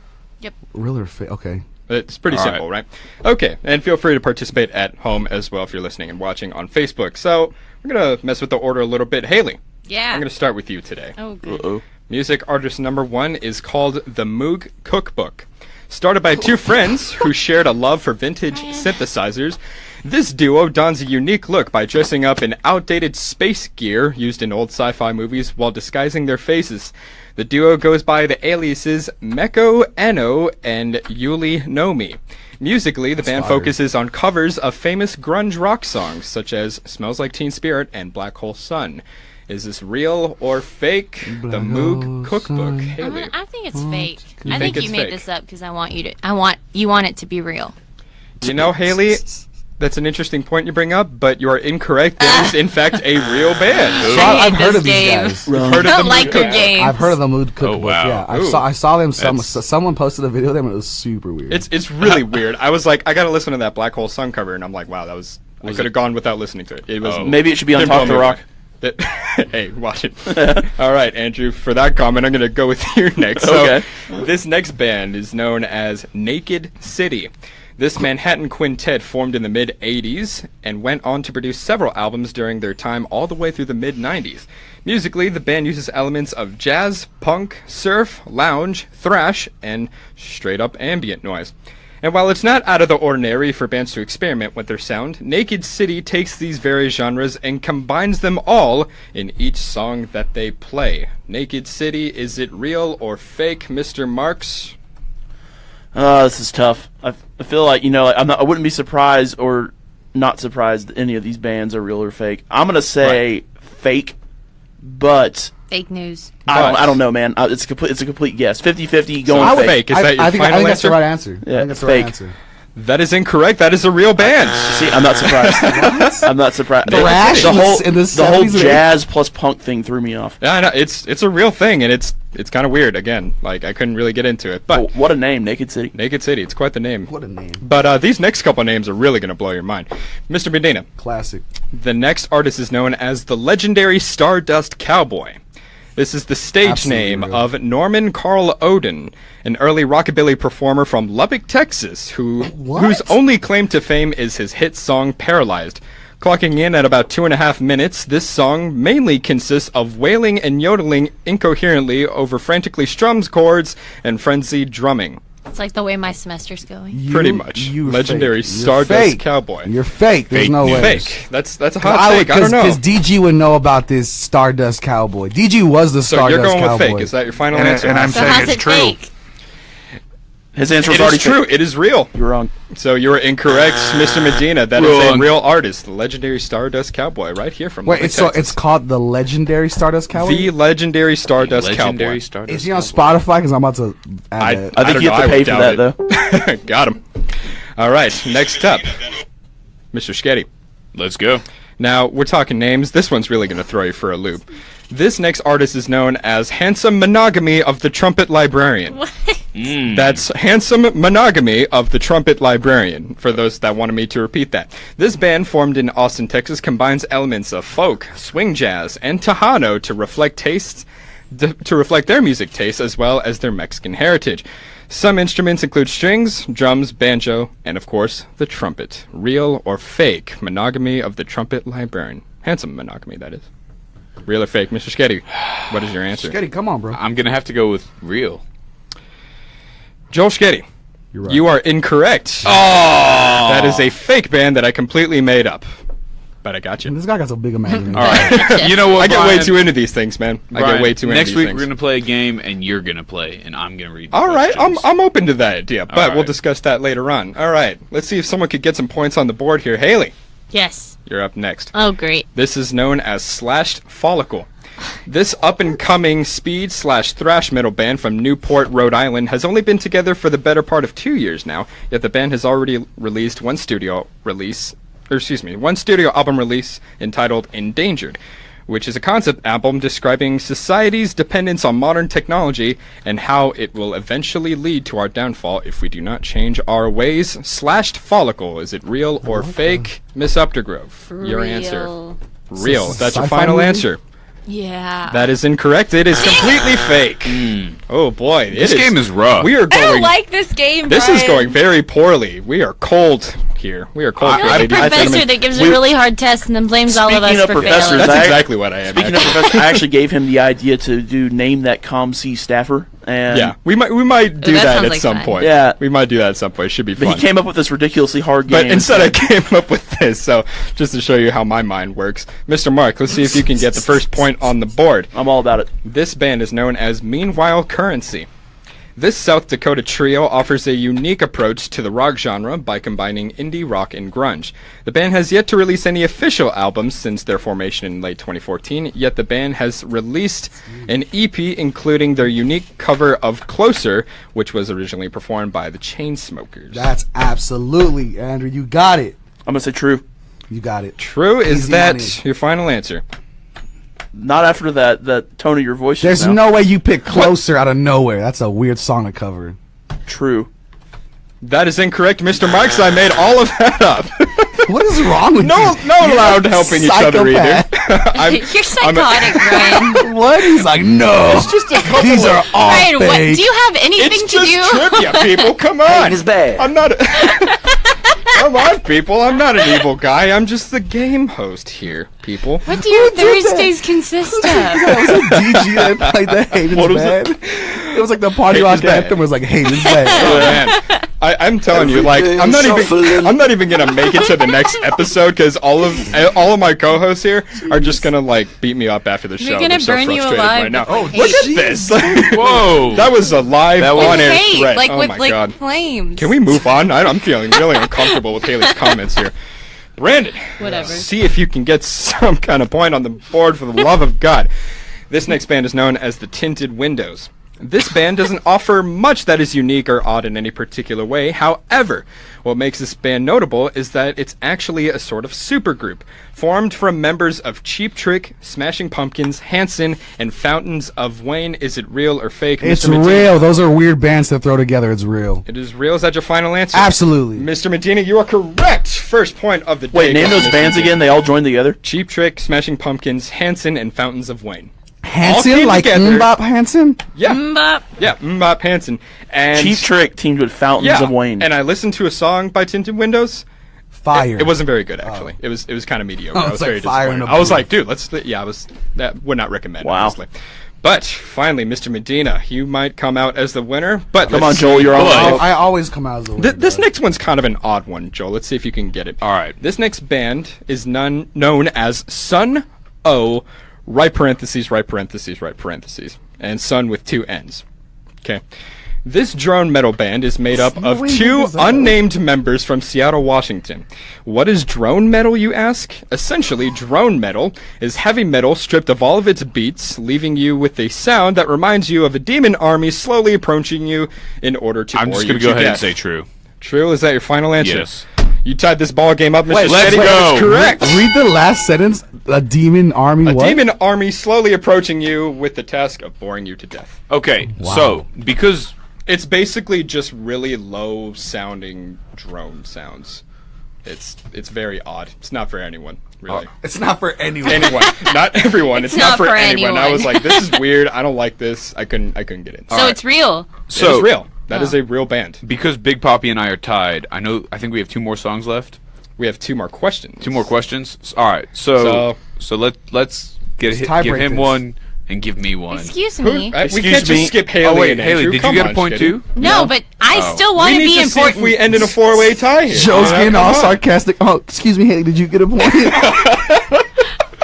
real or fake? Okay. It's pretty All simple, right? Okay, and feel free to participate at home as well if you're listening and watching on Facebook. So we're going to mess with the order a little bit. Haley, Yeah. I'm going to start with you today. Oh, good. Uh-oh. Music artist number 1 is called The Moog Cookbook. Started by two friends who shared a love for vintage synthesizers, this duo dons a unique look by dressing up in outdated space gear used in old sci-fi movies while disguising their faces. The duo goes by the aliases Meko Eno and Yuli Nomi. Musically, the band fire. focuses on covers of famous grunge rock songs such as Smells Like Teen Spirit and Black Hole Sun. Is this real or fake? The Moog Cookbook. Haley. I think it's fake. You I think think it's you made fake? this up because you want it to be real. You know, Haley, that's an interesting point you bring up, but you are incorrect. It is, in fact, a real band. So I hate I've heard this of these game. guys. You've heard I of don't the like Moog your Cookbook? game. I've heard of the Mood Cookbook. wow. Yeah, Ooh. I saw them. That's- Someone posted a video of them. And it was super weird. It's really weird. I was like, I gotta listen to that Black Hole Sun cover, and I'm like, wow, that was. I could have gone without listening to it. It was. Oh. Maybe it should be on Didn't Top of blow the me Rock. away. Hey, watch it. All right, Andrew, for that comment, I'm going to go with you next. Okay. So, this next band is known as Naked City. This Manhattan quintet formed in the mid-'80s and went on to produce several albums during their time all the way through the mid-'90s. Musically, the band uses elements of jazz, punk, surf, lounge, thrash, and straight-up ambient noise. And while it's not out of the ordinary for bands to experiment with their sound, Naked City takes these various genres and combines them all in each song that they play. Naked City, is it real or fake, Mr. Marks? This is tough. I feel like, I wouldn't be surprised or not surprised that any of these bands are real or fake. I'm going to say fake, but Fake news. I don't know, man. It's a complete guess. 50-50 going So fake. fake. Is that your I think final that's the answer? right answer. Yeah, I think that's the fake. right answer. That is incorrect. That is a real band. See, I'm not surprised. I'm not surprised. Thrash the whole in the the whole 70s and jazz plus punk thing threw me off. Yeah, I know. It's a real thing, and it's kind of weird. Again, like I couldn't really get into it, but Oh, what a name, Naked City. Naked City. It's quite the name. What a name. But these next couple names are really going to blow your mind. Mr. Medina, Classic. the next artist is known as the legendary Stardust Cowboy. This is the stage Absolutely name real. of Norman Carl Oden, an early rockabilly performer from Lubbock, Texas, whose only claim to fame is his hit song Paralyzed. Clocking in at about 2.5 minutes, this song mainly consists of wailing and yodeling incoherently over frantically strummed chords and frenzied drumming. It's like the way my semester's going. Pretty much. You're Legendary fake. You're Stardust fake. Cowboy. You're fake. There's no way. Fake. That's a hot take. I don't know. Because DG would know about this Stardust Cowboy. DG was the So Stardust you're going Cowboy. with fake. Is that your final And, answer? and I'm So saying how's it's it true. fake? His answer was It already is true. fake. It is real. You're wrong. So you are incorrect, Mr. Medina. That is a Wrong. real artist, the legendary Stardust Cowboy, right here from Wait, Lubbock, it's so Texas. it's called the legendary Stardust Cowboy. The legendary Stardust Legendary Cowboy. Stardust. Is he on Spotify? Because I'm about to add that. I think don't you know, have to I pay would for doubt that, though. it. Got him. All right, next up, Mr. Shkedy. Let's go. Now, we're talking names. This one's really going to throw you for a loop. This next artist is known as Handsome Monogamy of the Trumpet Librarian. That's Handsome Monogamy of the Trumpet Librarian, for those that wanted me to repeat that. This band, formed in Austin, Texas, combines elements of folk, swing jazz, and Tejano to reflect their music tastes as well as their Mexican heritage. Some instruments include strings, drums, banjo, and of course, the trumpet. Real or fake monogamy of the Trumpet Librarian. Handsome monogamy, that is. Real or fake? Mr. Shkedy, what is your answer? Shkedy, come on, bro. I'm going to have to go with real. Joel Shkedy, You're right. you are incorrect. Oh! That is a fake band that I completely made up. But I got you. This guy got so big imagination. All right. You know what, I get way Brian? too into these things, man. I Brian, get way too into next these week things. we're going to play a game, and you're going to play, and I'm going to read the All right, questions. I'm open to that idea, but we'll right. discuss that later on. All right, let's see if someone could get some points on the board here. Haley, Yes. you're up next. Oh, great. This is known as Slashed Follicle. This up-and-coming speed/thrash metal band from Newport, Rhode Island, has only been together for the better part of 2 years now, yet the band has already released one studio album release entitled Endangered, which is a concept album describing society's dependence on modern technology and how it will eventually lead to our downfall if we do not change our ways. Slashed Follicle, is it real or fake? Miss Uptergrove, your answer. Real. That's your Sci-fi final movie? answer. Yeah. That is incorrect. It is completely fake. Oh boy, This game is rough. We are I going. don't like this game, This is Brian. going very poorly. We are cold here. We are cold. You're like a ladies and professor gentlemen. that gives a really hard test and then blames all of us Speaking of for professors, failing. That's I- exactly what I am. Speaking of actually. professor, I actually gave him the idea to do Name That ComC staffer. And Yeah, we might do that that sounds at like some fun. point. Yeah. We might do that at some point. It should be But fun. he came up with this ridiculously hard game. But instead, I came up with this. So just to show you how my mind works, Mr. Mark, let's see if you can get the first point on the board. I'm all about it. This band is known as Meanwhile Currency. This South Dakota trio offers a unique approach to the rock genre by combining indie rock and grunge. The band has yet to release any official albums since their formation in late 2014, yet the band has released an EP including their unique cover of Closer, which was originally performed by the Chainsmokers. That's absolutely, Andrew. You got it. I'm going to say true. You got it. True, is Easy that money. your final answer? Not after that tone of your voice. There's just now. no way you pick Closer out of nowhere. That's a weird song to cover. True. That is incorrect, Mr. Marks. I made all of that up. What is wrong with No you? loud helping each other either. Psychopath. You're psychotic, Brian. What? He's like, no. It's just a couple These are all Brian, what, fake. do you have anything It's to just do? trivia, people. Come on. It's bad. I'm not. Come on, people. I'm not an evil guy. I'm just the game host here, people. What do your Thursdays consist of? That was a DG that played the Hayden's What was Bad. It was like the party rock Hayden's Bad. anthem was like Hayden's Oh Bad. man, I'm telling you, like, I'm not even gonna make it to the next episode because all of my co-hosts here are just gonna like beat me up after the show. They're gonna They're so burn you frustrated alive right now. with Look at hate. this! Whoa. That was a live on-air Hate, threat. like Oh with my like god! flames. Can we move on? I'm feeling really uncomfortable with Haley's comments here. Brandon, Whatever. see if you can get some kind of point on the board for the love of God. This next band is known as the Tinted Windows. This band doesn't offer much that is unique or odd in any particular way. However, what makes this band notable is that it's actually a sort of supergroup, formed from members of Cheap Trick, Smashing Pumpkins, Hanson, and Fountains of Wayne. Is it real or fake? It's Mr. Medina? real. Those are weird bands to throw together. It's real. It is real. Is that your final answer? Absolutely. Mr. Medina, you are correct. First point of the day. Wait, name those bands again. They all joined together. Cheap Trick, Smashing Pumpkins, Hanson, and Fountains of Wayne. Hanson, like Mbop Hanson? Yeah. Mbop. Yeah, Mbop Hanson. And Cheap Trick teamed with Fountains of Wayne. And I listened to a song by Tinted Windows. Fire. It wasn't very good, actually. It was kind of mediocre. I was like very fire disappointed. in a I was boot. like, dude, that would not recommend, Wow. honestly. But finally, Mr. Medina, you might come out as the winner. But Come on, let's Joel, see. you're on top. I always come out as the winner. This next one's kind of an odd one, Joel. Let's see if you can get it. All right. This next band is known as Sun O, right parentheses, right parentheses, right parentheses, and Sun with 2 N's. Okay. This drone metal band is made up of 2 unnamed members from Seattle, Washington. What is drone metal, you ask? Essentially, drone metal is heavy metal stripped of all of its beats, leaving you with a sound that reminds you of a demon army slowly approaching you in order to I'm bore just you going to to go ahead and death. say true. True? Is that your final answer? Yes. You tied this ball game up, Mr. Wait, Shkedy. let's That go. is correct. Read the last sentence. A demon army. A what? demon army slowly approaching you with the task of boring you to death. Okay, so because It's basically just really low sounding drone sounds. It's very odd. It's not for anyone, really. It's not for anyone. Anyone, not everyone. It's not for anyone. I anyone. was like, this is weird. I don't like this. I couldn't get it. So it's real. So it's real. That is a real band. because Big Poppy and I are tied, I think we have 2 more songs left. We have 2 more questions. 2 more questions. All right. So let's give tiebreak him this. one and give me one. Excuse Who- me. we Excuse can't me. just skip Haley. Oh wait, and Haley, Andrew. did you Come get a on, point Shkedy. too? No, but I still want We to need be to see important. if we end in a 4-way tie here. Joe's getting Come all on. sarcastic. Oh, excuse me, Haley, did you get a point?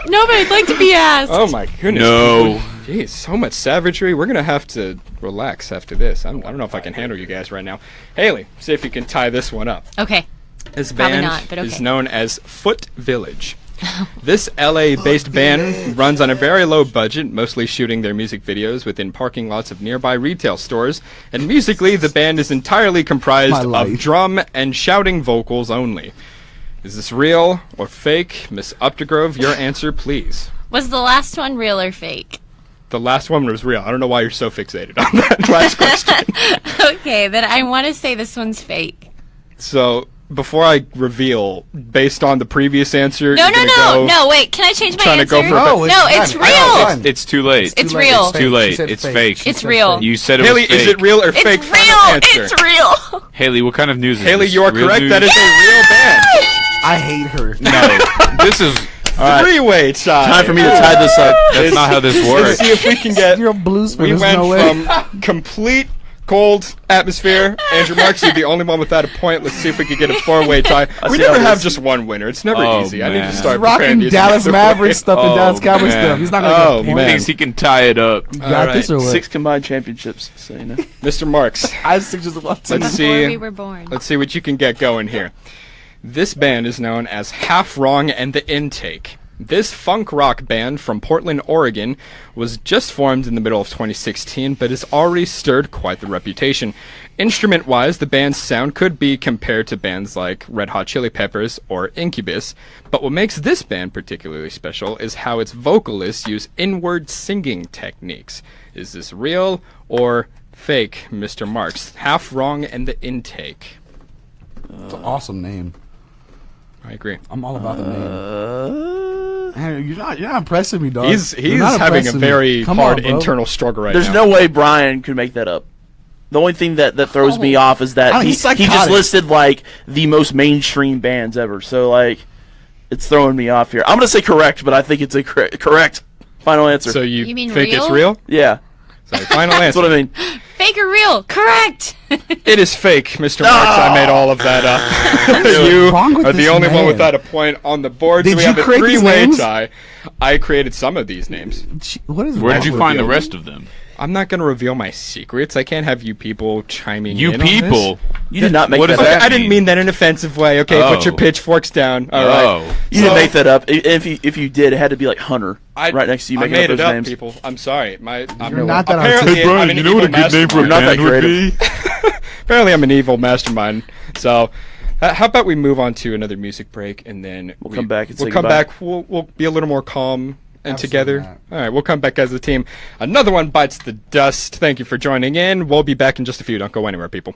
No, but I'd like to be asked. Oh my goodness. No. Jeez, so much savagery. We're gonna have to relax after this. I don't know if I can handle you guys right now. Haley, see if you can tie this one up. Okay. This Probably band not, but is okay. known as Foot Village. This LA-based band runs on a very low budget, mostly shooting their music videos within parking lots of nearby retail stores. And musically, the band is entirely comprised My of life. drum and shouting vocals only. Is this real or fake? Miss Uptergrove, your answer, please. Was the last one real or fake? The last one was real. I don't know why you're so fixated on that last question. Okay, then I want to say this one's fake. So, before I reveal, based on the previous answer, No, you're no, gonna no, go no, wait, can I change my trying to answer? go for No, No, it's done. real. Done. It's too late. It's real. It's too late. She said It's fake. fake. She It's said real. fake. You said it Haley, was fake. is it real or It's fake? real. Final answer. It's real. Haley, what kind of news is Haley, this? you are Real correct. news? That is a real band. I hate her. No, this is. Three-way tie. Time for me to tie this up. That's not how this Let's works. see if we can get. You're a blues fan. We There's went no way. from complete cold atmosphere. Andrew Marks, you're the only one without a point. Let's see if we can get a 4-way tie. We see never how have this- just one winner. It's never Oh, easy. I need to man. start He's rocking preparing these Dallas the other way. Mavericks stuff and Oh, Dallas Cowboys man. stuff. He's not gonna Oh, get a He point. thinks he can tie it up. You got this or what? 6 combined championships, so you know. Mr. Marks, I have 6 just about to. let's Before we see. were born. Let's see what you can get going here. This band is known as Half Wrong and the Intake. This funk rock band from Portland, Oregon, was just formed in the middle of 2016, but has already stirred quite the reputation. Instrument-wise, the band's sound could be compared to bands like Red Hot Chili Peppers or Incubus, but what makes this band particularly special is how its vocalists use inward singing techniques. Is this real or fake, Mr. Marks? Half Wrong and the Intake. It's an awesome name. I agree. I'm all about the name. Man, you're not impressing me, dog. He's You're not having a impressing me. very Come hard on, bro. internal struggle right There's now. no way Brian could make that up. The only thing that throws me off is that Oh, he he's just psychotic. listed like the most mainstream bands ever. So like, it's throwing me off here. I'm gonna say correct, but I think it's a correct final answer. So you You mean think it's real? real? yeah, So final that's answer. what I mean. Fake or real? Correct. It is fake, Mr. Marks. I made all of that up. You wrong with are the this only one man? without a point on the board. Did So we you have a create these three-way names? tie. I created some of these names. What is Where wrong did you with find the rest of them? I'm not going to reveal my secrets. I can't have you people chiming You in on this. people. You did not make What that does up. that I didn't mean that in an offensive way. Okay, put your Oh. pitchforks down. All right. Oh. You didn't make that up. If you did, it had to be like Hunter right next to you I making made up it those up, names. people. I'm sorry. You're not that apparently, artistic. I'm an evil mastermind. You're not that creative. Apparently, I'm an evil mastermind. So, how about we move on to another music break, and then We'll come back and we'll say come goodbye. back. We'll be a little more calm and Absolutely together. not. All right, we'll come back as a team. Another one bites the dust. Thank you for joining in. We'll be back in just a few. Don't go anywhere, people.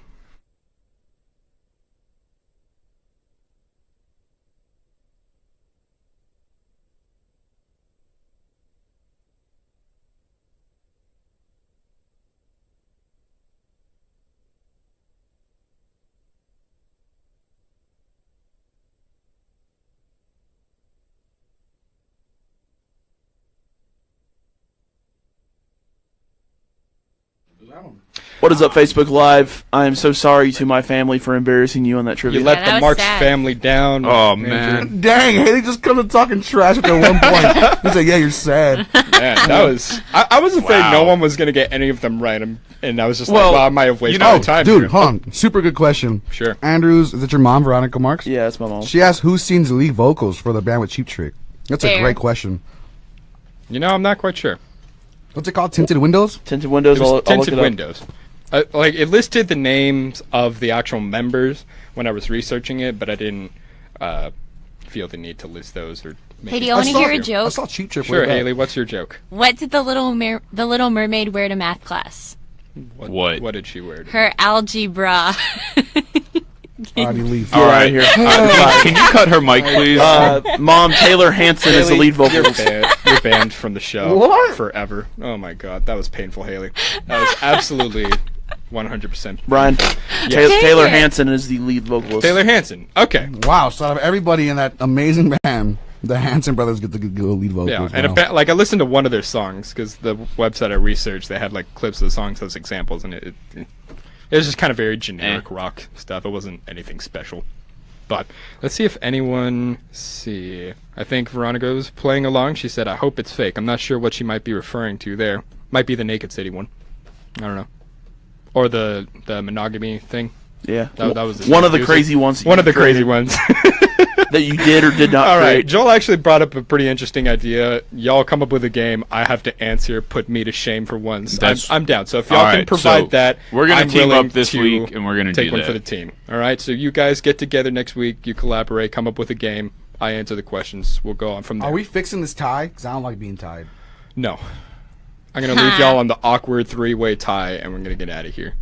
What is up, Facebook Live? I am so sorry to my family for embarrassing you on that trivia. You let that the was Marks sad. family down. Oh, man. Dang, Haley just comes and talking trash at one point. He's like, yeah, you're sad. Man, that was. I was afraid Wow. no one was going to get any of them right, and I was just Well, like, well, I might have wasted know- my time. Dude, here. hold on. Super good question. Sure. Andrews, is it your mom, Veronica Marks? Yeah, that's my mom. She asked who sings the lead vocals for the band with Cheap Trick. That's a Fair. great question. You know, I'm not quite sure. What's it called? Tinted Windows? Tinted Windows. It was I'll look Tinted it up. Windows. Like it listed the names of the actual members when I was researching it, but I didn't feel the need to list those or. Make Hey, do it you want to saw- hear a I joke? saw Cheap Trick. Sure, way back. Haley. What's your joke? What did the Little Mermaid wear to math class? What? What did she wear? Her algebra. Alrighty, leave. Get out of here. Can you cut her mic, please? Mom, Taylor Hanson is the Haley, lead vocalist. You're banned from the show What? forever. Oh my god, that was painful, Haley. That was absolutely 100%. Brian, Yes. Taylor it. Hanson is the lead vocalist. Taylor Hanson. Okay. Wow, so out of everybody in that amazing band, the Hanson brothers get the good lead vocals. Yeah, and Wow. like I listened to one of their songs because the website I researched, they had like clips of the songs as examples, and it was just kind of very generic rock stuff. It wasn't anything special. But let's see if anyone see. I think Veronica was playing along. She said, "I hope it's fake." I'm not sure what she might be referring to there. Might be the Naked City one. I don't know, or the monogamy thing. Yeah, That was one of the crazy ones. One of the crazy ones. that you did or did not All right, create. Joel actually brought up a pretty interesting idea. Y'all come up with a game. I have to answer. Put me to shame for once. I'm down. So if y'all All can right, provide so that, we're gonna I'm team willing up this to week, and we're gonna take do one that. for the team. All right. So you guys get together next week. You collaborate. Come up with a game. I answer the questions. We'll go on from there. Are we fixing this tie? Because I don't like being tied. No. I'm gonna leave y'all on the awkward three-way tie, and we're gonna get out of here.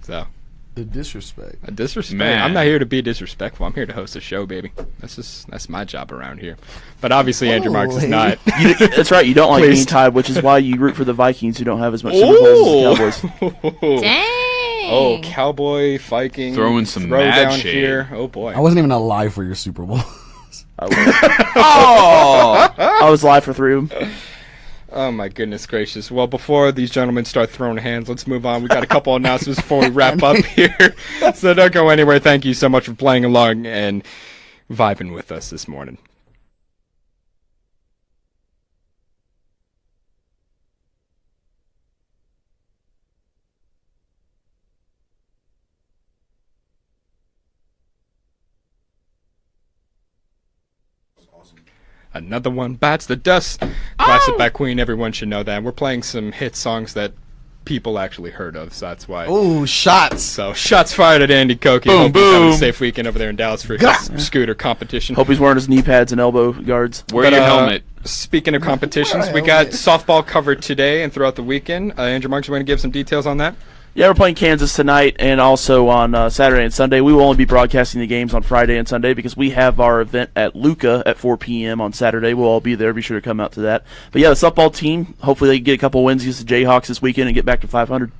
So. The disrespect. A disrespect. Man. I'm not here to be disrespectful. I'm here to host a show, baby. That's my job around here. But obviously, Andrew Marks is not. That's right. You don't like Please. being tied, which is why you root for the Vikings, who don't have as much Super Bowls as the Cowboys. Dang. Oh, Cowboy, Viking. Throwing some throw mad down shade. here. Oh boy. I wasn't even alive for your Super Bowl. I was live for 3 of them. Oh my goodness gracious. Well, before these gentlemen start throwing hands, let's move on. We got a couple announcements before we wrap up here. So don't go anywhere. Thank you so much for playing along and vibing with us this morning. Another one bites the dust. Classic by Queen. Everyone should know that. We're playing some hit songs that people actually heard of, so that's why. Ooh, shots. So shots fired at Andy Koki. Boom, Hope he's having boom. a safe weekend over there in Dallas for his scooter competition. Hope he's wearing his knee pads and elbow guards. Wear your helmet. Speaking of competitions, we got softball covered today and throughout the weekend. Andrew Marks, you want to give some details on that? Yeah, we're playing Kansas tonight and also on Saturday and Sunday. We will only be broadcasting the games on Friday and Sunday because we have our event at Luca at 4 p.m. on Saturday. We'll all be there. Be sure to come out to that. But yeah, the softball team, hopefully they can get a couple wins against the Jayhawks this weekend and get back to 500.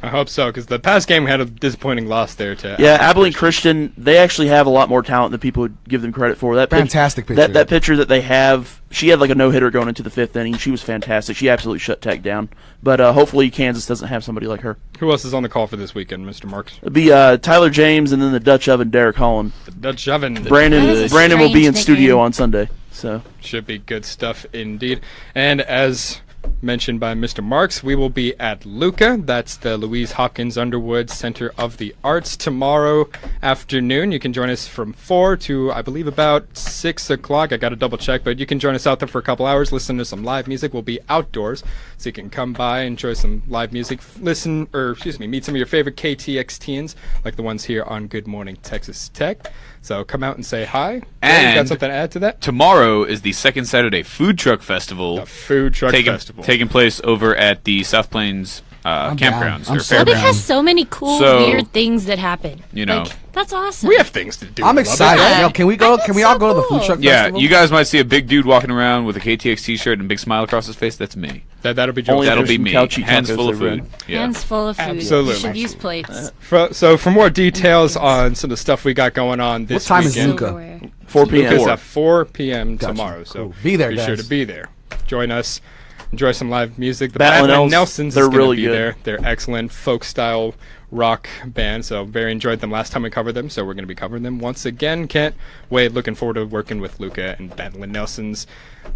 I hope so, because the past game we had a disappointing loss there to Abilene Christian. They actually have a lot more talent than people would give them credit for. That Fantastic pitcher. That pitcher that they have, she had like a no-hitter going into the 5th inning. She was fantastic. She absolutely shut Tech down. But hopefully Kansas doesn't have somebody like her. Who else is on the call for this weekend, Mr. Marks? It'll be Tyler James and then the Dutch Oven, Derek Holland. The Dutch Oven. Brandon will be strange in nickname. studio on Sunday. So Should be good stuff indeed. And as mentioned by Mr. Marks, we will be at Luca. That's the Louise Hopkins Underwood Center of the Arts tomorrow afternoon. You can join us from 4 to, I believe, about 6 o'clock. I got to double check, but you can join us out there for a couple hours, listen to some live music. We'll be outdoors, so you can come by, enjoy some live music, meet some of your favorite KTXTians, like the ones here on Good Morning Texas Tech. So come out and say hi. And you got something to add to that? Tomorrow is the Second Saturday Food Truck Festival. The Food Truck Festival. Taking place over at the South Plains campgrounds. I'm so Lubbock down. has so many cool, weird things that happen. You know. Like, that's awesome. We have things to do. I'm in excited. Yeah. Yo, can we go? Can we all go to the food truck Yeah, festival? you guys might see a big dude walking around with a KTX t-shirt and a big smile across his face. That's me. That'll be Only Joe. That'll there's be some me. cow cheek Hands tacos full of over food. Yeah. Hands full of food. Absolutely. You should use plates. So for more details on some of the stuff we got going on this What time is weekend, Luca? Silverware. 4 p.m. Luca's at 4 p.m. Gotcha. tomorrow. So Cool. Be there, be sure guys. to be there. Join us. Enjoy some live music. The Batlin Batlin Els, Nelsons they're is going to really be good. there. They're excellent folk style rock band. So very enjoyed them last time we covered them. So we're going to be covering them once again. Can't wait. Looking forward to working with Luca and Batlin Nelsons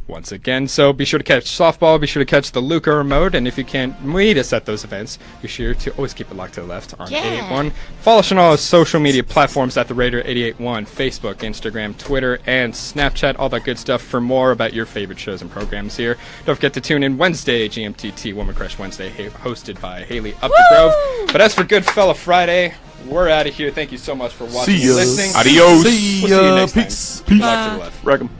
once again. So be sure to catch softball. Be sure to catch the Luca remote. And if you can't meet us at those events, be sure to always keep it locked to the left on Yeah. 881. Follow us on all our social media platforms at the Raider 881, Facebook, Instagram, Twitter, and Snapchat. All that good stuff for more about your favorite shows and programs here. Don't forget to tune in Wednesday, GMTT Woman Crush Wednesday, hosted by Haylee Uptergrove. But as for Good Fella Friday, we're out of here. Thank you so much for watching See and ya. listening. Adios. See We'll see you ya. next time. Peace. Locked to the left. Wreck 'em.